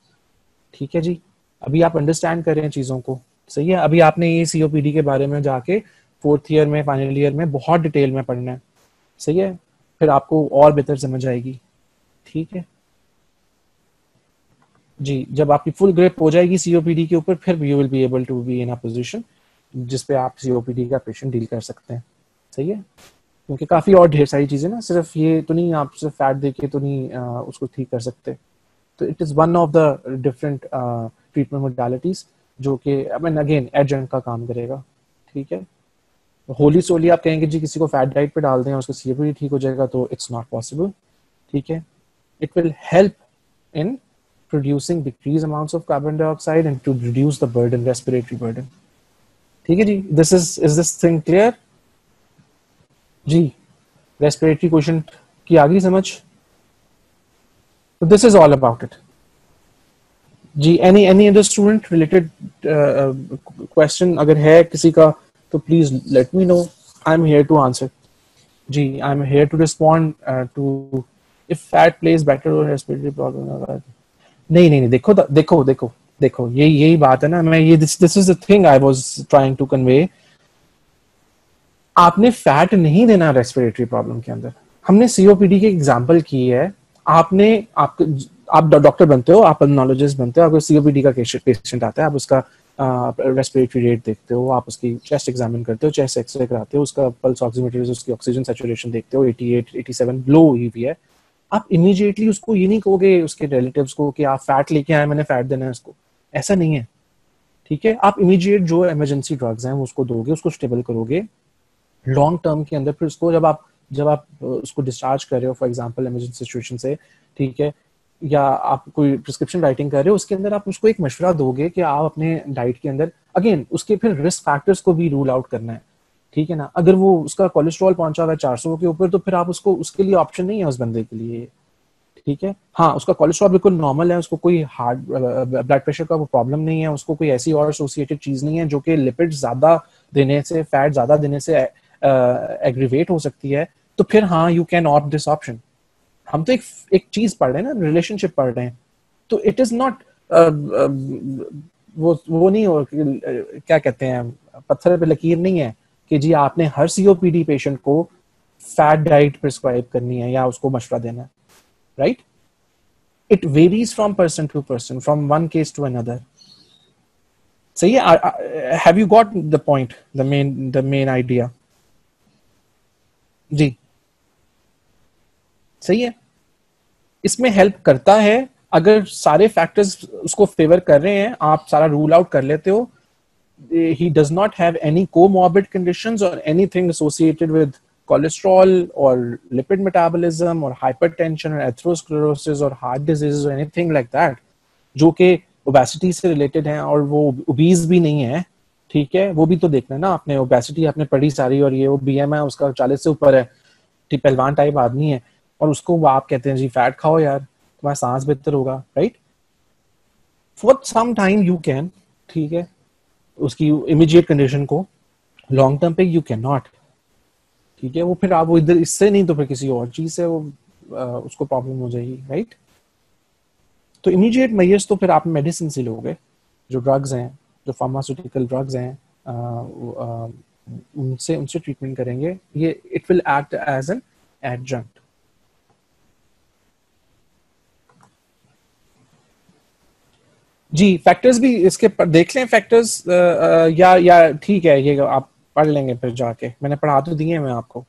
ठीक है जी। अभी आप अंडरस्टैंड कर रहे हैं चीज़ों को, सही है। अभी आपने ये सीओपीडी के बारे में जाके फोर्थ ईयर में, फाइनल ईयर में बहुत डिटेल में पढ़ना है, सही है, फिर आपको और बेहतर समझ आएगी, ठीक है जी। जब आपकी फुल ग्रिप हो जाएगी सीओपीडी के ऊपर, फिर you will be able to be in a position जिसपे आप सीओपीडी का पेशेंट डील कर सकते हैं, सही है। क्योंकि काफ़ी और ढेर सारी चीज़ें ना, सिर्फ ये तो नहीं, आप सिर्फ फैट देके तो नहीं उसको ठीक कर सकते। तो it is one of the different treatment modalities जो कि आई मीन अगेन एडजंट का काम करेगा, ठीक है। होली सोली आप कहेंगे जी किसी को फैट डाइट पे डाल दें और उसका सीओपीडी ठीक हो जाएगा, तो इट्स नॉट पॉसिबल, ठीक है। It will help in producing decreased amounts of carbon dioxide and to reduce the burden, respiratory burden, ठीक है जी। this is this thing clear ji? respiratory quotient की आ गई समझ? so this is all about it ji. any other student related question अगर है किसी का तो please let me know, I'm here to answer ji. I'm here to respond to if fat plays better or respiratory problem। नहीं नहीं नहीं, देखो देखो देखो देखो, यही बात है ना, मैं ये this is the thing I was trying to convey. आपने फैट नहीं देना रेस्पिरेटरी प्रॉब्लम के अंदर, हमने सीओपीडी की एग्जांपल की है। आप डॉक्टर बनते हो, आप पल्मोनोलॉजिस्ट बनते हो, आपको सीओपीडी का पेशेंट आता है, आप उसका रेस्पिरेटरी रेट देखते हो, आप उसकी चेस्ट एग्जामिन करते हो, चेस्ट एक्सरे कराते हो, उसका पल्स ऑक्सीमीटर, उसकी ऑक्सीजन सैचुरेशन देखते हो, 88 87 लो हुई है। आप इमीडिएटली उसको ये नहीं कहोगे उसके रिलेटिव्स को कि आप फैट लेके आए, मैंने फैट देना है उसको, ऐसा नहीं है, ठीक है। आप इमीडिएट जो इमरजेंसी ड्रग्स हैं उसको दोगे, उसको स्टेबल करोगे लॉन्ग टर्म के अंदर। फिर उसको जब आप उसको डिस्चार्ज कर रहे हो फॉर एग्जांपल इमरजेंसी सिचुएशन से, ठीक है, या आप कोई प्रिस्क्रिप्शन राइटिंग कर रहे हो, उसके अंदर आप उसको एक मशवरा दोगे कि आप अपने डाइट के अंदर अगेन उसके फिर रिस्क फैक्टर्स को भी रूल आउट करना है, ठीक है ना। अगर वो उसका कोलेस्ट्रॉल पहुंचा हुआ है 400 के ऊपर, तो फिर आप उसको, उसके लिए ऑप्शन नहीं है उस बंदे के लिए, ठीक है। हाँ, उसका कोलेस्ट्रॉल बिल्कुल नॉर्मल है, उसको कोई हार्ट ब्लड प्रेशर का प्रॉब्लम नहीं है, उसको कोई ऐसी और एसोसिएटेड चीज नहीं है जो कि लिपिड ज्यादा देने से, फैट ज्यादा देने से एग्रीवेट हो सकती है, तो फिर हाँ you can opt this option. हम तो एक चीज पढ़ रहे हैं ना, रिलेशनशिप पढ़ रहे हैं, तो इट इज नॉट वो नहीं हो क्या कहते हैं, पत्थर पे लकीर नहीं है कि जी आपने हर सीओपीडी पेशेंट को फैट डाइट प्रिस्क्राइब करनी है या उसको मशवरा देना है, right? It varies from person to person, from one case to another. So yeah, have you got the point, the main idea? जी सही है। इसमें हेल्प करता है अगर सारे फैक्टर्स उसको फेवर कर रहे हैं, आप सारा रूल आउट कर लेते हो, he does not have any comorbid conditions or anything associated with cholesterol or lipid metabolism or hypertension or atherosclerosis or heart diseases or anything like that, जो कि obesity से related हैं और वो obese भी नहीं है, ठीक है। वो भी तो देखना है ना आपने, obesity आपने पढ़ी सारी, और ये वो BMI उसका 40 से ऊपर है, पहलवान टाइप आदमी है, और उसको आप कहते हैं जी फैट खाओ यार तुम्हारा सांस बेहतर होगा, right. For some time you can, ठीक है, उसकी इमीडिएट कंडीशन को, लॉन्ग टर्म पे यू कैन नॉट, ठीक है। वो फिर आप वो इधर इससे नहीं तो फिर किसी और चीज से वो उसको प्रॉब्लम हो जाएगी, राइट। तो इमीडिएट मेजर्स तो फिर आप मेडिसिन से लोगे, जो ड्रग्स हैं, जो फार्मास्यूटिकल ड्रग्स हैं, उनसे ट्रीटमेंट करेंगे। ये it will act as an adjunct. जी फैक्टर्स भी इसके देख लें, फैक्टर्स या ठीक है ये आप पढ़ लेंगे फिर जाके, मैंने पढ़ा तो दिए हैं मैं आपको।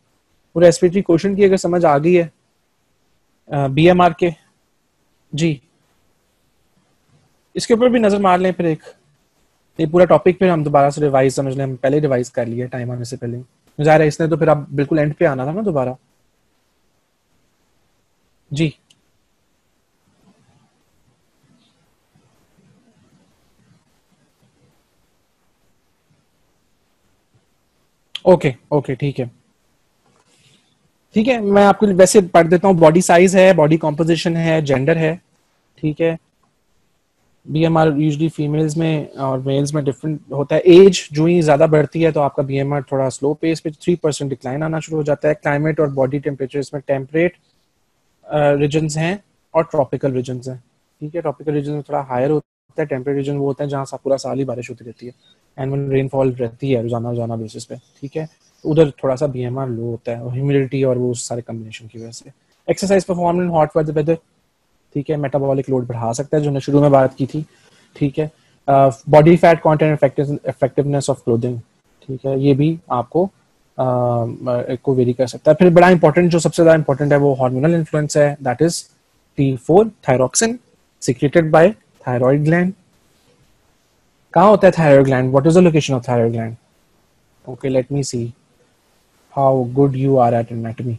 पूरा रेस्पिरेटरी क्वेश्चन की अगर समझ आ गई है बीएमआर के, जी इसके ऊपर भी नजर मार लें फिर एक, ये पूरा टॉपिक फिर हम दोबारा से रिवाइज समझ लें, हम पहले रिवाइज कर लिए टाइम आने से पहले, ज़ाहिर है इसने तो फिर आप बिल्कुल एंड पे आना था ना दोबारा। जी ओके ओके ठीक है ठीक है, मैं आपको वैसे पढ़ देता हूँ। बॉडी साइज है, बॉडी कॉम्पोजिशन है, जेंडर है, ठीक है। बीएमआर यूजुअली फीमेल्स में और मेल्स में डिफरेंट होता है। एज जो ही ज्यादा बढ़ती है तो आपका बीएमआर थोड़ा स्लो पेस पे 3% डिक्लाइन आना शुरू हो जाता है। क्लाइमेट और बॉडी टेम्परेचर इसमें टेम्परेट रीजन्स हैं और ट्रॉपिकल रीजन्स हैं, ठीक है। ट्रॉपिकल रीजन में थोड़ा हायर होता है, टेम्परेट रीजन वो होता है जहाँ पूरा साल ही बारिश होती रहती है, एनुअल रेनफॉल रहती है रोजाना रोजाना बेसिस पे, ठीक है। तो उधर थोड़ा सा बीएमआर लो होता है, ह्यूमिडिटी और वो सारे कम्बिनेशन की वजह से। Exercise perform in hot weather, ठीक है, मेटाबॉलिक लोड बढ़ा सकता है, जो हमने शुरू में बात की थी, ठीक है। Body fat content, effectiveness of clothing, ठीक है, ये भी आपको को वेरी कर सकता है। फिर बड़ा इंपॉर्टेंट, जो सबसे ज्यादा इंपॉर्टेंट है वो हार्मोनल इन्फ्लुएंस है, that is T4 thyroxine secreted by thyroid gland. कहाँ होता है thyroid gland? What is the location of thyroid gland? Okay, let me see how good you are at anatomy.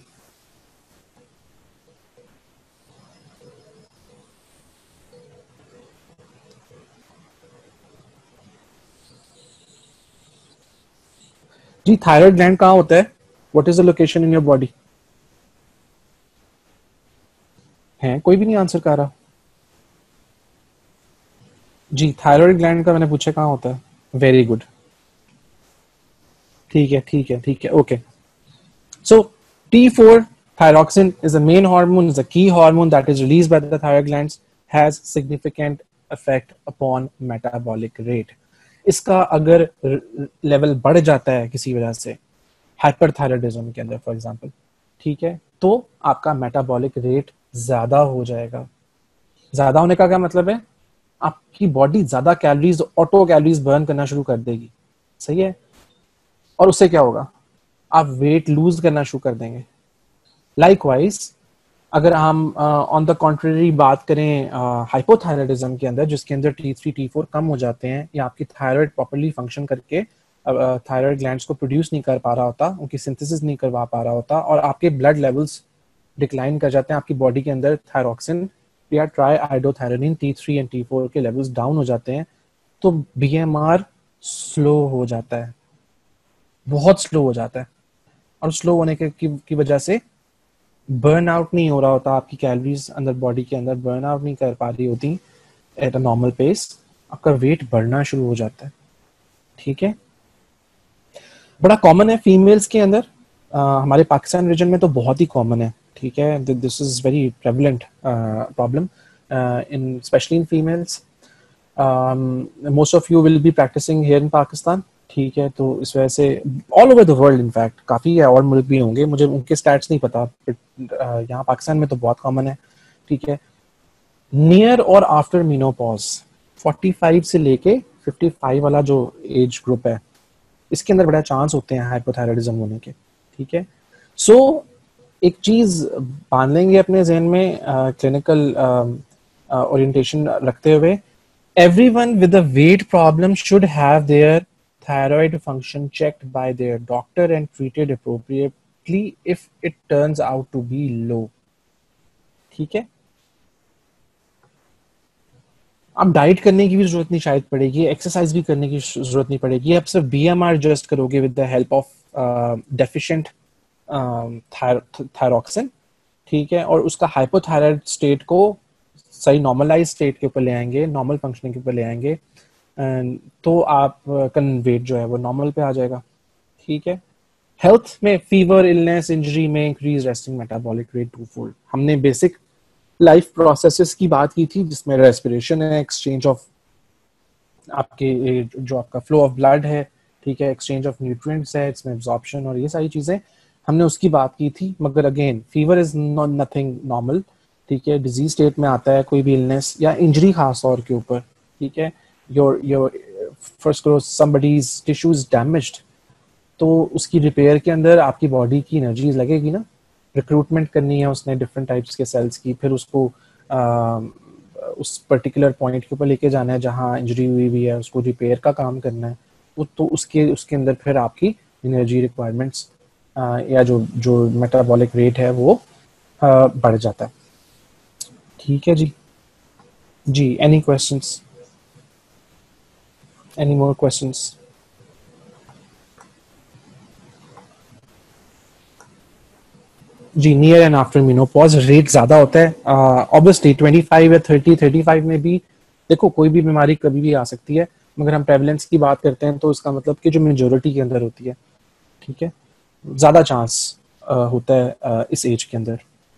जी, थायराइड ग्लैंड कहाँ होता है? What is the location in your body? है कोई भी नहीं आंसर कर रहा? जी, थायराइड ग्लैंड का मैंने पूछा कहाँ होता है। वेरी गुड, ठीक है ठीक है ठीक है, okay. So T4 thyroxine is the main hormone, is a key hormone that is released by the thyroid glands, has significant effect upon metabolic rate. इसका अगर लेवल बढ़ जाता है किसी वजह से, हाइपरथायराइडिज्म के अंदर फॉर एग्जांपल, ठीक है, तो आपका मेटाबॉलिक रेट ज्यादा हो जाएगा। ज्यादा होने का क्या मतलब है? आपकी बॉडी ज्यादा कैलोरीज, ऑटो कैलोरीज बर्न करना शुरू कर देगी, सही है। और उससे क्या होगा? आप वेट लूज करना शुरू कर देंगे। लाइकवाइज अगर हम ऑन द कॉन्ट्रेरी बात करें हाइपोथायराइडिज्म के अंदर, जिसके अंदर T3 T4 कम हो जाते हैं, या आपकी थायराइड प्रॉपर्ली फंक्शन करके थायराइड ग्लैंड्स को प्रोड्यूस नहीं कर पा रहा होता, उनकी सिंथेसिस नहीं करवा पा रहा होता, और आपके ब्लड लेवल्स डिक्लाइन कर जाते हैं, आपकी बॉडी के अंदर थायरोक्सिन या try iodothyronine T3 and T4 के लेवल्स डाउन हो जाते हैं, तो बीएमआर स्लो हो जाता है, बहुत स्लो हो जाता है। और स्लो होने की वजह से बर्न आउट नहीं हो रहा होता, आपकी कैलोरीज अंदर बॉडी के अंदर बर्न आउट नहीं कर पा रही होती एट अ नॉर्मल पेस, आपका वेट बढ़ना शुरू हो जाता है, ठीक है। बड़ा कॉमन है फीमेल्स के अंदर, हमारे पाकिस्तान रीजन में तो बहुत ही कॉमन है, ठीक है। This is very prevalent problem in specially in females. Most of you will be practicing here in Pakistan, ठीक है, तो इस वजह से all over the world in fact काफ़ी है, और मुल्क भी होंगे, मुझे उनके स्टैट्स नहीं पता, यहाँ पाकिस्तान में तो बहुत कॉमन है, ठीक है। नियर और आफ्टर मीनोपॉज 45 से लेके 55 वाला जो एज ग्रुप है, इसके अंदर बड़ा चांस होते हैं हाइपोथायराइडिज्म होने के, ठीक है। सो एक चीज बांध लेंगे अपने जहन में क्लिनिकल ओरिएंटेशन रखते हुए, everyone with a weight problem should have their thyroid function checked by their doctor and treated appropriately if it turns out to be low, ठीक है। अब डाइट करने की भी जरूरत नहीं शायद पड़ेगी, एक्सरसाइज भी करने की जरूरत नहीं पड़ेगी, आप सिर्फ बीएमआर एडजस्ट करोगे with the help of deficient thyroxine, ठीक है, और उसका हाइपोथायराइड स्टेट को सही नॉर्मलाइज स्टेट के ऊपर ले आएंगे, नॉर्मल फंक्शनिंग के ऊपर ले आएंगे, तो आप का वेट जो है वो नॉर्मल पे आ जाएगा, ठीक है। हेल्थ में फीवर, इलनेस, इंजरी में increase resting metabolic rate two fold. हमने बेसिक लाइफ प्रोसेसेस की बात की थी, जिसमें रेस्पिरेशन है, एक्सचेंज ऑफ आपके जो आपका फ्लो ऑफ ब्लड है, ठीक है, एक्सचेंज ऑफ न्यूट्रिएंट्स है, इसमें एब्जॉर्प्शन और ये सारी चीजें हमने उसकी बात की थी। मगर again fever is nothing normal, ठीक है, डिजीज स्टेट में आता है कोई भी इलनेस या इंजरी खास तौर के ऊपर, ठीक है, योर फर्स्ट करो समबडीज टिश्यू इज डैमेज्ड, तो उसकी रिपेयर के अंदर आपकी बॉडी की एनर्जी लगेगी ना, रिक्रूटमेंट करनी है उसने डिफरेंट टाइप्स के सेल्स की, फिर उसको उस पर्टिकुलर पॉइंट के ऊपर लेके जाना है जहाँ इंजरी हुई हुई है, उसको रिपेयर का काम करना है, तो उसके उसके अंदर फिर आपकी एनर्जी रिक्वायरमेंट्स या जो जो मेटाबॉलिक रेट है वो बढ़ जाता है। ठीक है जी। जी, any questions, any more questions? जी, near and after menopause rate ज्यादा होता है ऑब्वियसली। 25 या 35 में भी देखो कोई भी बीमारी कभी भी आ सकती है, मगर हम प्रेवलेंस की बात करते हैं तो इसका मतलब कि जो मेजोरिटी के अंदर होती है, ठीक है, ज़्यादा चांस होता है इस एज के अंदर,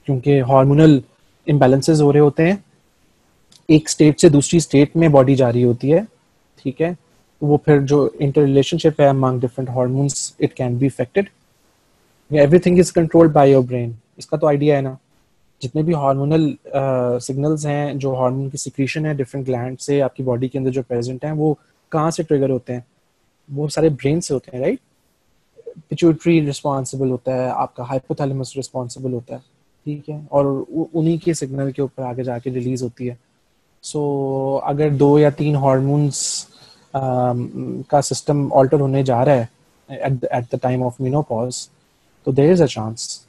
क्योंकि हार्मोनल इम्बैलेंसेस हो रहे होते हैं, एक स्टेट से दूसरी स्टेट में बॉडी जा रही होती है, ठीक है। तो वो फिर जो इंटर रिलेशनशिप है among different hormones, it can B affected. Everything is controlled by your brain, इसका तो आइडिया है ना। जितने भी हार्मोनल सिग्नल्स हैं, जो हार्मोन की सिक्रीशन है डिफरेंट ग्लैंड से आपकी बॉडी के अंदर जो प्रेजेंट हैं, वो कहाँ से ट्रिगर होते हैं? वो सारे ब्रेन से होते हैं, राइट। पिट्यूटरी रिस्पॉन्सिबल होता है आपका, हाइपोथैलेमस रिस्पॉन्सिबल होता है, ठीक है, और उन्हीं के सिग्नल के ऊपर आगे जाके रिलीज होती है। सो अगर 2 या 3 हार्मोन्स का सिस्टम ऑल्टर होने जा रहा है at the time of menopause, तो देयर इज अ चांस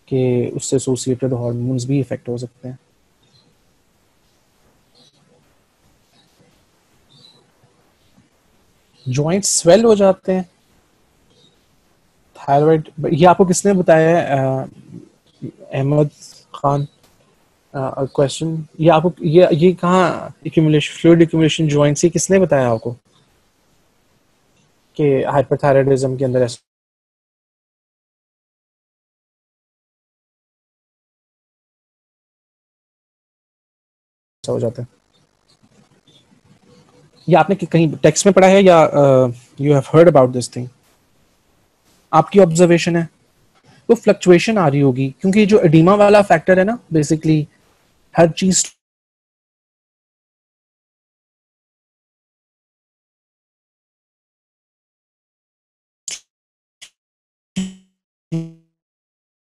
कि उससे एसोसिएटेड हार्मोन्स भी इफेक्ट हो सकते हैं। जॉइंट्स स्वेल हो जाते हैं, थायराइड, ये आपको किसने बताया है अहमद खान? क्वेश्चन ये आपको, ये कहाँ एक्यूमुलेशन, फ्लूइड एक्यूमुलेशन जॉइंट्स, ये किसने बताया आपको कि हाइपरथायराइडिज्म के अंदर ऐसा हो जाता है? ये आपने कहीं टेक्स्ट में पढ़ा है या you have heard about this thing? आपकी ऑब्जर्वेशन है? तो फ्लक्चुएशन आ रही होगी, क्योंकि जो एडिमा वाला फैक्टर है ना, बेसिकली हर चीज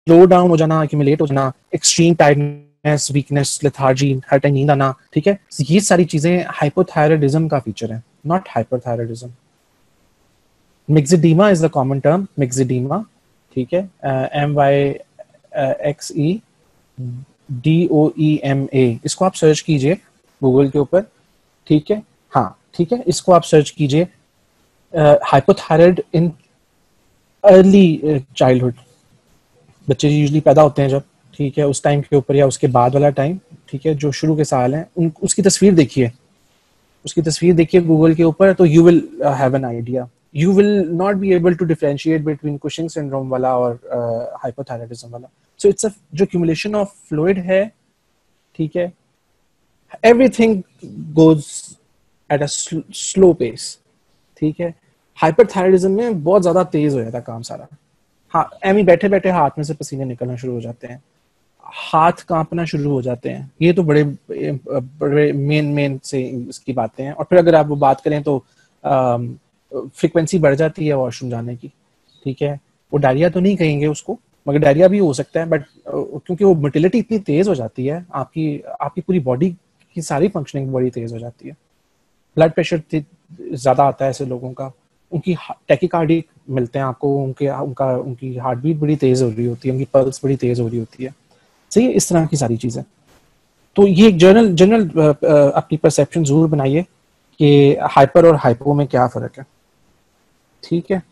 स्लो डाउन हो जाना, एक्यूमुलेट हो जाना, एक्सट्रीम टायर्डनेस, वीकनेस, लेथार्जी, हर टाइम नींद आना, ठीक है, ये सारी चीजें हाइपोथायराइडिज्म का फीचर है, not hyperthyroidism. Myxoedema is the common term, myxoedema, ठीक है, MYXEDOEMA, इसको आप सर्च कीजिए गूगल के ऊपर, ठीक है। हाँ, ठीक है, इसको आप सर्च कीजिए, हाइपोथायराइड इन अर्ली चाइल्डहुड, बच्चे यूजली पैदा होते हैं जब, ठीक है, उस टाइम के ऊपर या उसके बाद वाला टाइम, ठीक है, जो शुरू के साल हैं, उसकी तस्वीर देखिए, उसकी तस्वीर देखिए गूगल के ऊपर, तो you will have an idea. You will not be able to differentiate between Cushing syndrome वाला और हाइपोथायराइडिज्म वाला। सो इट्स अ जो एक्यूमुलेशन ऑफ फ्लूइड है, ठीक है, everything goes at a slow pace, ठीक है। हाइपरथायराइडिज्म में बहुत ज्यादा तेज हो जाता है काम सारा। हाँ, एमी बैठे बैठे हाथ में से पसीने निकलना शुरू हो जाते हैं, हाथ कांपना शुरू हो जाते हैं, ये तो बड़े बड़े मेन से इसकी बातें हैं। और फिर अगर आप वो बात करें तो फ्रीक्वेंसी बढ़ जाती है वॉशरूम जाने की, ठीक है। वो डायरिया तो नहीं कहेंगे उसको, मगर डायरिया भी हो सकता है, बट क्योंकि वो मोटिलिटी इतनी तेज हो जाती है, आपकी आपकी पूरी बॉडी की सारी फंक्शनिंग बड़ी तेज हो जाती है। ब्लड प्रेशर ज्यादा आता है ऐसे लोगों का, उनकी टैकीकार्डी मिलते हैं आपको, उनके उनका उनकी हार्ट बीट बड़ी तेज हो रही होती है, उनकी पल्स बड़ी तेज हो रही होती है, सही है, इस तरह की सारी चीजें। तो ये एक जनरल जनरल अपनी परसेप्शन जरूर बनाइए कि हाइपर और हाइपो में क्या फर्क है, ठीक है।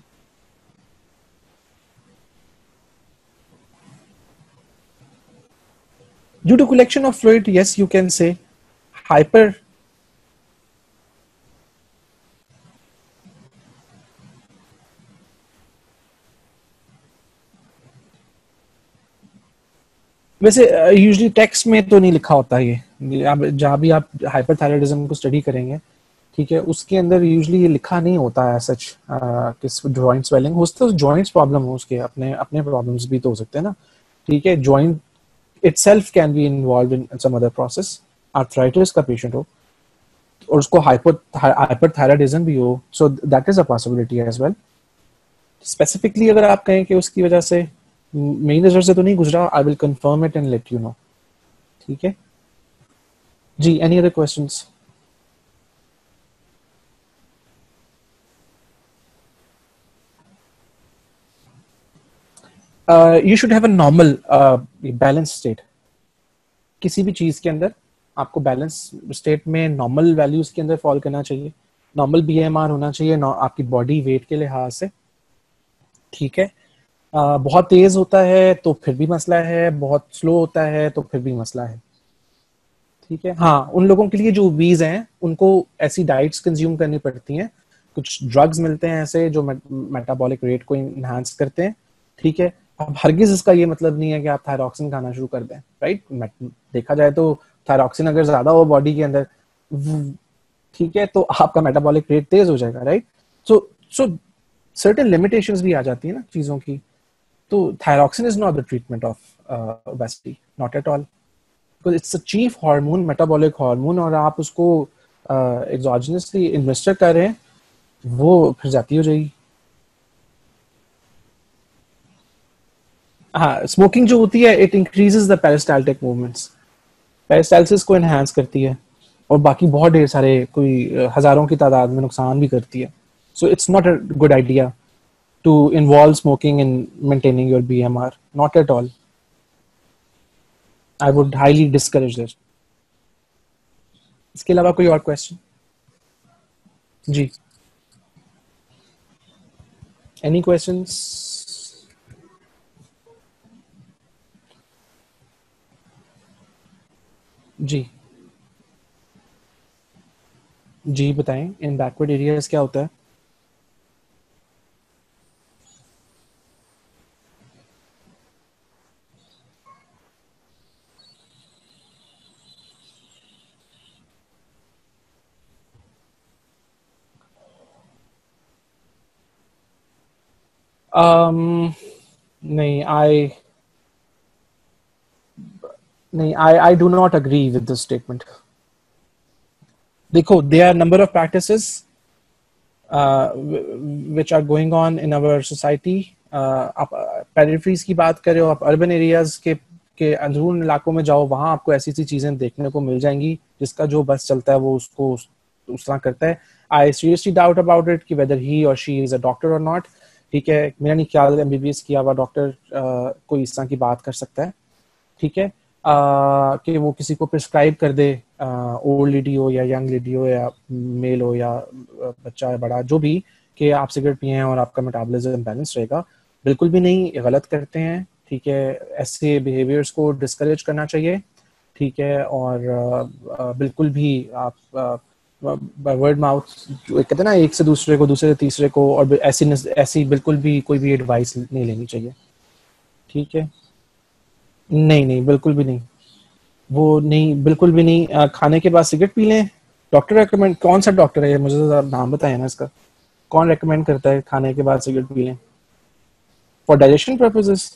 Due to collection of fluid, yes you can say hyper. वैसे यूजुअली टेक्स्ट में तो नहीं लिखा होता ये, जहाँ भी आप हाइपरथायराइडिज्म को स्टडी करेंगे, ठीक है, उसके अंदर यूजुअली ये लिखा नहीं होता है सच, किस जॉइंट स्वेलिंग हो सकता है, जॉइंट्स प्रॉब्लम हो, उसके अपने अपने प्रॉब्लम्स भी तो हो सकते हैं ना, ठीक है। Joint itself can be involved in some other process, arthritis का पेशेंट हो और उसको हाइपरथायराइडिज्म भी हो, so that is a possibility as well. Specifically अगर आप कहें कि उसकी वजह से मेरी नजर से तो नहीं गुजरा, I will confirm it and let you know, ठीक है जी। Any other questions? You should have a normal balanced state, किसी भी चीज़ के अंदर आपको बैलेंस स्टेट में नॉर्मल वैल्यूज के अंदर फॉल करना चाहिए, नॉर्मल बीएमआर होना चाहिए आपकी बॉडी वेट के लिहाज से, ठीक है। बहुत तेज होता है तो फिर भी मसला है, बहुत स्लो होता है तो फिर भी मसला है, ठीक है। हाँ, उन लोगों के लिए जो ओबीज हैं उनको ऐसी डाइट्स कंज्यूम करनी पड़ती हैं, कुछ ड्रग्स मिलते हैं ऐसे जो मेटाबॉलिक रेट को इनहांस करते हैं, ठीक है। अब हरगिज इसका ये मतलब नहीं है कि आप थायरॉक्सिन खाना शुरू कर दें, राइट। देखा जाए तो थायरॉक्सिन अगर ज्यादा हो बॉडी के अंदर, ठीक है, तो आपका मेटाबॉलिक रेट तेज हो जाएगा, राइट। सो सर्टेन लिमिटेशंस भी आ जाती है ना चीजों की। तो thyroxine is not the treatment of obesity, not at all, because it's a chief hormone, metabolic hormone, और आप उसको एग्जोजेनसली इन्वेस्टर कर रहे हैं, वो फिर जाती हो जाएगी। हाँ, स्मोकिंग जो होती है it increases the peristaltic movements, peristalsis को एनहांस करती है, और बाकी बहुत ढेर सारे कोई हजारों की तादाद में नुकसान भी करती है। So it's not a good idea to involve smoking in maintaining your BMR. Not at all. I would highly discourage this. इसके अलावा कोई और क्वेश्चन? जी, एनी क्वेश्चंस? जी जी बताएं, इन बैकवर्ड एरियाज क्या होता है? नहीं, I do not agree with this statement. देखो, there are number of practices which are going on in our society. आप पेरिफेरीज की बात कर रहे हो, आप अर्बन एरियाज के अंदरून इलाकों में जाओ, वहां आपको ऐसी सी चीजें देखने को मिल जाएंगी जिसका जो बस चलता है वो उसको उस तरह करता है। I seriously doubt about it कि वेदर ही और शी इज अ डॉक्टर और नॉट, ठीक है। मेरा नहीं ख्याल एमबीबीएस किया हुआ डॉक्टर कोई इस तरह की बात कर सकता है, ठीक है। कि वो किसी को प्रिस्क्राइब कर दे, ओल्ड लेडी हो या यंग लेडी हो या मेल हो या बच्चा है बड़ा जो भी, कि आप सिगरेट पिए हैं और आपका मेटाबॉलिज्म बैलेंस रहेगा। बिल्कुल भी नहीं, गलत करते हैं, ठीक है। ऐसे बिहेवियर्स को डिस्करेज करना चाहिए, ठीक है। और बिल्कुल भी आप वर्ड माउथ कहते हैं ना, एक से दूसरे को, दूसरे से तीसरे को, और ऐसी ऐसी बिल्कुल भी कोई भी एडवाइस नहीं लेनी चाहिए, ठीक है। नहीं नहीं, बिल्कुल भी नहीं, वो नहीं, बिल्कुल भी नहीं। खाने के बाद सिगरेट पी लें, डॉक्टर रेकमेंड, कौन सा डॉक्टर है ये, मुझे तो नाम बताया ना इसका, कौन रेकमेंड करता है खाने के बाद सिगरेट पी लें फॉर डाइजेशन पर्पसेस?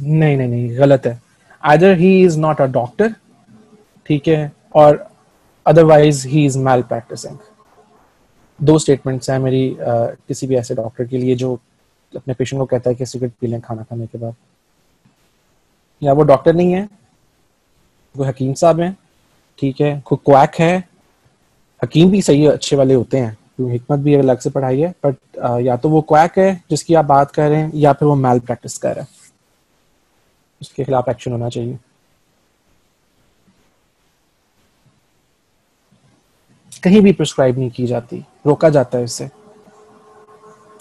नहीं नहीं नहीं, गलत है। Either he is not a doctor, ठीक है, और otherwise he is mal practicing. दो स्टेटमेंट्स हैं मेरी किसी भी ऐसे डॉक्टर के लिए जो अपने पेशेंट को कहता है कि सिगरेट पी लें खाना खाने के बाद। या वो डॉक्टर नहीं है, वो हकीम साहब हैं, ठीक है, कोई क्वैक है। हकीम भी सही अच्छे वाले होते हैं, क्योंकि हिकमत भी अलग से पढ़ाई है, बट या तो वो क्वैक है जिसकी आप बात कर रहे हैं, या फिर वो मैल प्रैक्टिस कर रहा है, उसके खिलाफ एक्शन होना चाहिए। कहीं भी प्रिस्क्राइब नहीं की जाती, रोका जाता है इससे।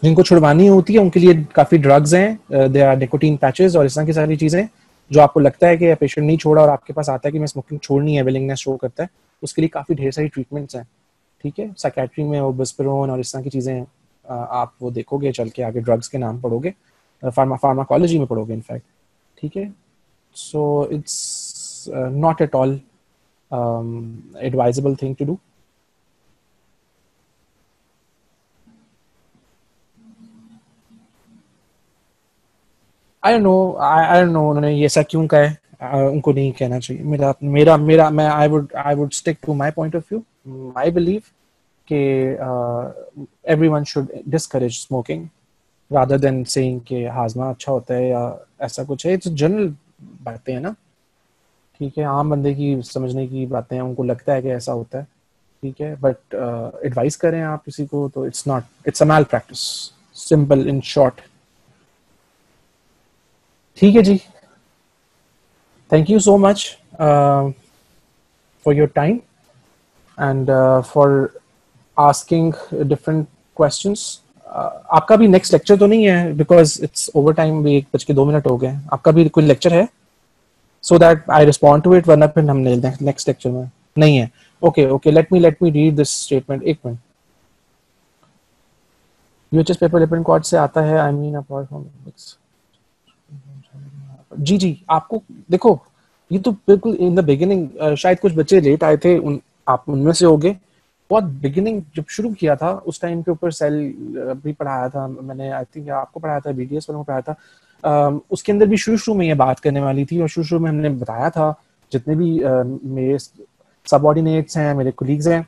जिनको छुड़वानी होती है उनके लिए काफी ड्रग्स हैं, दे आर निकोटीन पैचेस और इस तरह की सारी चीजें, जो आपको लगता है कि पेशेंट नहीं छोड़ा और आपके पास आता है कि मैं स्मोकिंग छोड़नी है, विलिंगनेस शो करता है, उसके लिए काफी ढेर सारी ट्रीटमेंट्स हैं, ठीक है। साइकेट्री में ओबिस्पिरोन और इस तरह की चीजें आप वो देखोगे चल के, आगे ड्रग्स के नाम पढ़ोगे, फार्माकोलॉजी में पढ़ोगे इनफैक्ट, ठीक है। So it's not at all advisable thing to do. I don't know उन्होंने ये ऐसा क्यों कहा है, उनको नहीं कहना चाहिए। मेरा मेरा मेरा मैं I would stick to my point of view, my believe कि everyone should discourage smoking rather than saying कि हाजमा अच्छा होता है या ऐसा कुछ है। इट्स जनरल बातें हैं ना, ठीक है, आम बंदे की समझने की बातें हैं, उनको लगता है कि ऐसा होता है, ठीक है। बट एडवाइस करें आप किसी को तो it's not, it's a malpractice, simple in short, ठीक है जी, thank you so much for your time and for asking different questions. आपका भी नेक्स्ट लेक्चर तो नहीं है, बिकॉज इट्स ओवर टाइम, भी 1:02 हो गए। आपका भी कोई लेक्चर है so that I respond to it, वरना फिर हम नेक्स्ट लेक्चर में नहीं है। Okay okay, let me read this statement. एक minute. UHS paper Lippincott से आता है, आई मीन अपार्ट फ्रॉम जी जी। आपको देखो, ये तो बिल्कुल इन द बिगिनिंग, शायद कुछ बच्चे लेट आए थे, आप उनमें से होगे। बहुत बिगिनिंग जब शुरू किया था उस टाइम के ऊपर सेल भी पढ़ाया था मैंने, आई थिंक आपको पढ़ाया था, बीडीएस वालों को पढ़ाया था। उसके अंदर भी शुरू शुरू में ये बात करने वाली थी, और शुरू शुरू में हमने बताया था, जितने भी मेरे सबऑर्डिनेट्स हैं, मेरे कोलीग्स हैं,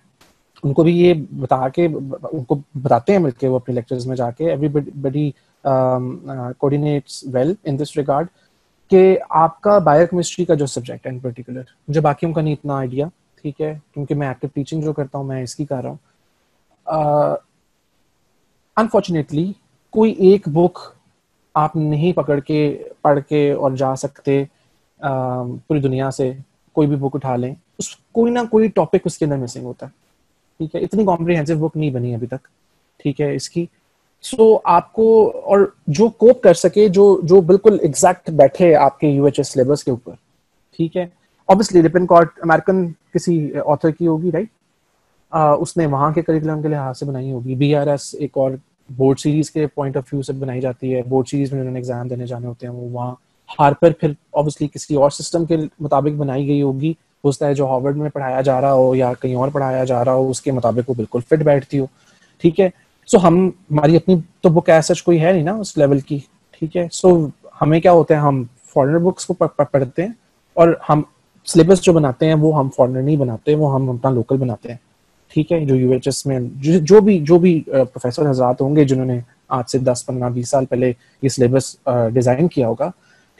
उनको भी ये बता के, उनको बताते हैं मिलके वो अपने लेक्चर्स में जाके, everybody coordinates well in this regard, कि आपका बायोकेमिस्ट्री का जो सब्जेक्ट है इन पर्टिकुलर, मुझे बाकियों का नहीं इतना आइडिया, ठीक है, क्योंकि मैं एक्टिव टीचिंग जो करता हूँ मैं इसकी कर रहा हूँ। अनफॉर्चुनेटली कोई एक बुक आप नहीं पकड़ के पढ़ के और जा सकते, पूरी दुनिया से कोई भी बुक उठा लें, उस कोई ना कोई टॉपिक उसके अंदर मिसिंग होता है, ठीक है। इतनी कॉम्प्रिहेंसिव बुक नहीं बनी अभी तक, ठीक है, इसकी। सो आपको, और जो कोप कर सके, जो जो बिल्कुल एग्जैक्ट बैठे आपके यूएचएस सिलेबस के ऊपर, ठीक है। ऑब्वियसली लिपिन कॉर्ड अमेरिकन किसी ऑथर की होगी, राइट। उसने वहाँ के करिकुलम के लिहाज से बनाई होगी। बीआरएस एक और बोर्ड सीरीज के पॉइंट ऑफ व्यू से बनाई जाती है, बोर्ड सीरीज में उन्होंने एग्जाम देने जाने होते हैं वो वहाँ। हार्पर फिर ऑब्वियसली किसी और सिस्टम के मुताबिक बनाई गई होगी, हो सकता है जो हार्वर्ड में पढ़ाया जा रहा हो या कहीं और पढ़ाया जा रहा हो उसके मुताबिक वो बिल्कुल फिट बैठती हो, ठीक है। सो हमारी अपनी तो बुक ऐसा कोई है नहीं ना उस लेवल की, ठीक है। सो हमें क्या होता है, हम फॉरेनर बुक्स को पढ़ते हैं, और हम सिलेबस जो बनाते हैं वो हम फॉरेनर नहीं बनाते, वो हम अपना लोकल बनाते हैं, ठीक है। जो यूएचएस में जो भी प्रोफेसर हजरात होंगे जिन्होंने आज से 10-15-20 साल पहले ये सिलेबस डिजाइन किया होगा,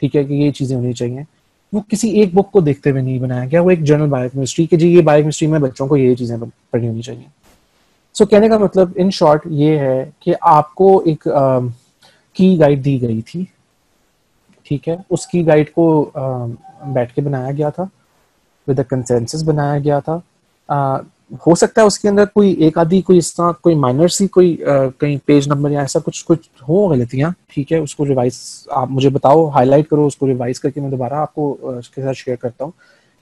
ठीक है, कि ये चीजें होनी चाहिए, वो किसी एक बुक को देखते हुए नहीं बनाया गया। वो एक जनरल बायोकेमिस्ट्री की, जी ये बायोकेमिस्ट्री में बच्चों को ये चीजें पढ़नी होनी चाहिए। सो कहने का मतलब इन शॉर्ट ये है कि आपको एक की गाइड दी गई थी, ठीक है। उस की गाइड को बैठ के बनाया गया था, विद द कंसेंसस बनाया गया था। हो सकता है उसके अंदर कोई एक आधी कोई इस तरह कोई माइनर सी कोई कहीं पेज नंबर या ऐसा कुछ कुछ हो गलतियां, ठीक है। उसको रिवाइज आप मुझे बताओ, हाईलाइट करो, उसको रिवाइज करके मैं दोबारा आपको उसके साथ शेयर करता हूँ,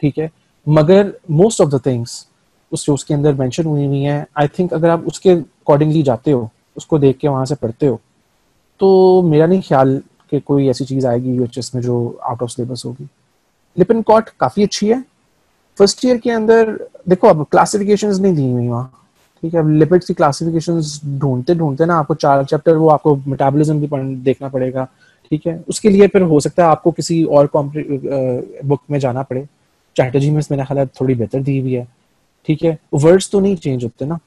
ठीक है। मगर मोस्ट ऑफ द थिंग्स उसके अंदर मेंशन हुई है, आई थिंक अगर आप उसके अकॉर्डिंगली जाते हो, उसको देख के वहां से पढ़ते हो, तो मेरा नहीं ख्याल कि कोई ऐसी चीज आएगी यूएचएस में जो आउट ऑफ सिलेबस होगी। लिपिन कॉट काफी अच्छी है। फर्स्ट ईयर के अंदर देखो, अब क्लासिफिकेशंस नहीं दी हुई वहाँ, ठीक है। अब लिपिड्स की क्लासिफिकेशंस ढूंढते ढूंढते ना आपको 4 चैप्टर, वो आपको मेटाबॉलिज्म भी देखना पड़ेगा, ठीक है। उसके लिए फिर हो सकता है आपको किसी और बुक में जाना पड़े। चैटर्जी में मेरा ख्याल थोड़ी बेहतर दी हुई है, ठीक है। वर्ड्स तो नहीं चेंज होते ना,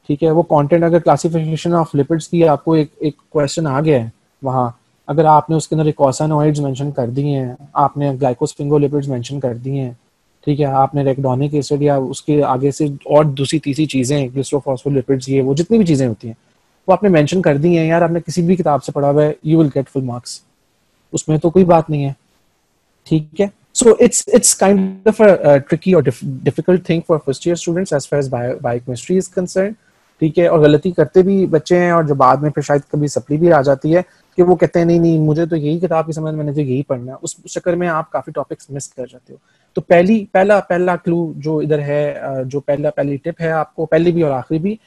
ठीक है। वो कंटेंट, अगर क्लासिफिकेशन ऑफ लिपिड्स की आपको एक क्वेश्चन आ गया है वहाँ, अगर आपने उसके अंदर इकोसानोइड्स मेंशन कर दिए हैं, आपने ग्लाइकोस्फिंगोलिपिड्स मेंशन कर दिए हैं, ठीक है, आपने रेक्डोनिक एसिड या उसके आगे से और दूसरी तीसरी चीजें, ग्लिसरोफॉस्फोलिपिड्स, ये वो जितनी भी चीजें होती हैं वो आपने मेंशन कर दी हैं, यार आपने किसी भी किताब से पढ़ा हुआ है, you will get full marks, उसमें तो कोई बात नहीं है, ठीक है। So it's kind of a tricky or difficult thing for first year students as far as biochemistry is concerned, ठीक है। और गलती करते भी बच्चे हैं, और जो बाद में फिर शायद कभी सप्ली भी आ जाती है कि वो कहते हैं नहीं नहीं मुझे तो यही किताब की समझ, मैंने तो यही पढ़ना है, उस चक्कर में आप काफी टॉपिक्स मिस कर जाते हो। तो पहला क्लू जो इधर है, जो पहली टिप है आपको, पहली भी और आखिरी भी,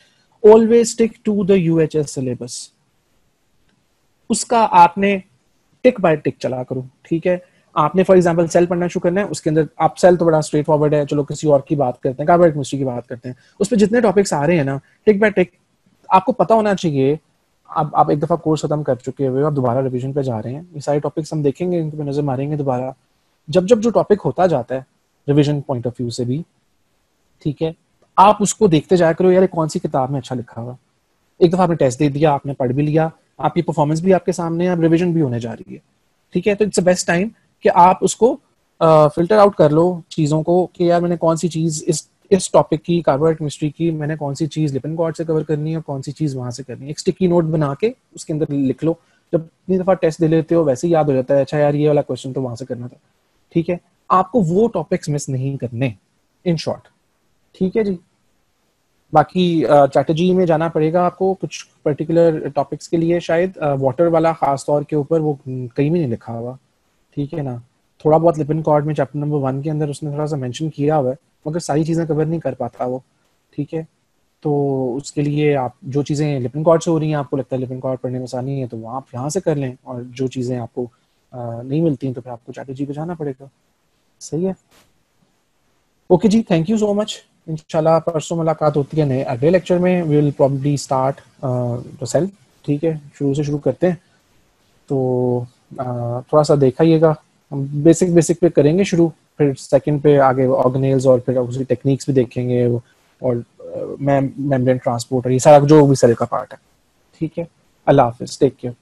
always stick to the UHS syllabus. उसका आपने टिक बाय टिक चला करो, ठीक है। आपने फॉर एग्जांपल सेल पढ़ना शुरू करना है, उसके अंदर आप सेल तो बड़ा स्ट्रेट फॉरवर्ड है, चलो किसी और की बात करते हैं, कार्बोहाइड्रेट केमिस्ट्री की बात करते हैं, उस पर जितने टॉपिक्स आ रहे हैं ना, टिक बाय टिक आपको पता होना चाहिए। आप एक दफा कोर्स खत्म कर चुके हुए, आप दोबारा रिवीजन पे जा रहे हैं, ये सारे टॉपिक्स हम देखेंगे, इनके पे नजर मारेंगे दोबारा, जब जब जो टॉपिक होता जाता है रिवीजन पॉइंट ऑफ व्यू से भी, ठीक है, आप उसको देखते जाया करो, यार कौन सी किताब में अच्छा लिखा हुआ। एक दफा आपने टेस्ट दे दिया, आपने पढ़ भी लिया, आपकी परफॉर्मेंस भी आपके सामने है, अब रिवीजन भी होने जा रही है, ठीक है। तो इट्स द बेस्ट टाइम कि आप उसको फिल्टर आउट कर लो चीजों को, कि यार मैंने कौन सी चीज इस टॉपिक की, कार्बोहाइड्रेट केमिस्ट्री की, मैंने कौन सी चीज लिपिन कॉर्ड से कवर करनी है और कौन सी चीज वहां से करनी है। एक स्टिकी नोट बना के उसके अंदर लिख लो जब इतनी दफा टेस्ट दे लेते हो वैसे ही याद हो जाता है, अच्छा यार ये वाला क्वेश्चन तो वहां से करना था। ठीक है, आपको वो टॉपिक्स मिस नहीं करने, इन शॉर्ट। ठीक है जी। बाकी स्ट्रैटेजी में जाना पड़ेगा आपको कुछ पर्टिकुलर टॉपिक्स के लिए, शायद वाटर वाला खास तौर के ऊपर वो कहीं भी नहीं लिखा हुआ। ठीक है ना, थोड़ा बहुत लिपिनकॉर्ड में चैप्टर नंबर 1 के अंदर उसने थोड़ा सा मेंशन किया हुआ है, मगर सारी चीज़ें कवर नहीं कर पाता वो। ठीक है, तो उसके लिए आप जो चीज़ें लिपिनकॉर्ड से हो रही हैं, आपको लगता है लिपिनकॉर्ड पढ़ने में आसानी है, तो वो आप यहाँ से कर लें, और जो चीज़ें आपको नहीं मिलती तो फिर आपको स्ट्रैटेजी पे जाना पड़ेगा। सही है। ओके जी, थैंक यू सो मच। इंशाल्लाह परसों मुलाकात होती है नए अगले लेक्चर में। We will probably start the cell. ठीक है, शुरू से शुरू करते हैं। तो थोड़ा सा देखिएगा, हम बेसिक बेसिक पे करेंगे शुरू, फिर सेकंड पे आगे ऑर्गेनेल्स और फिर उसकी टेक्निक्स भी देखेंगे, और मेम्ब्रेन ट्रांसपोर्ट और ये सारा जो भी सेल का पार्ट है। ठीक है, अल्लाह हाफिज, टेक केयर।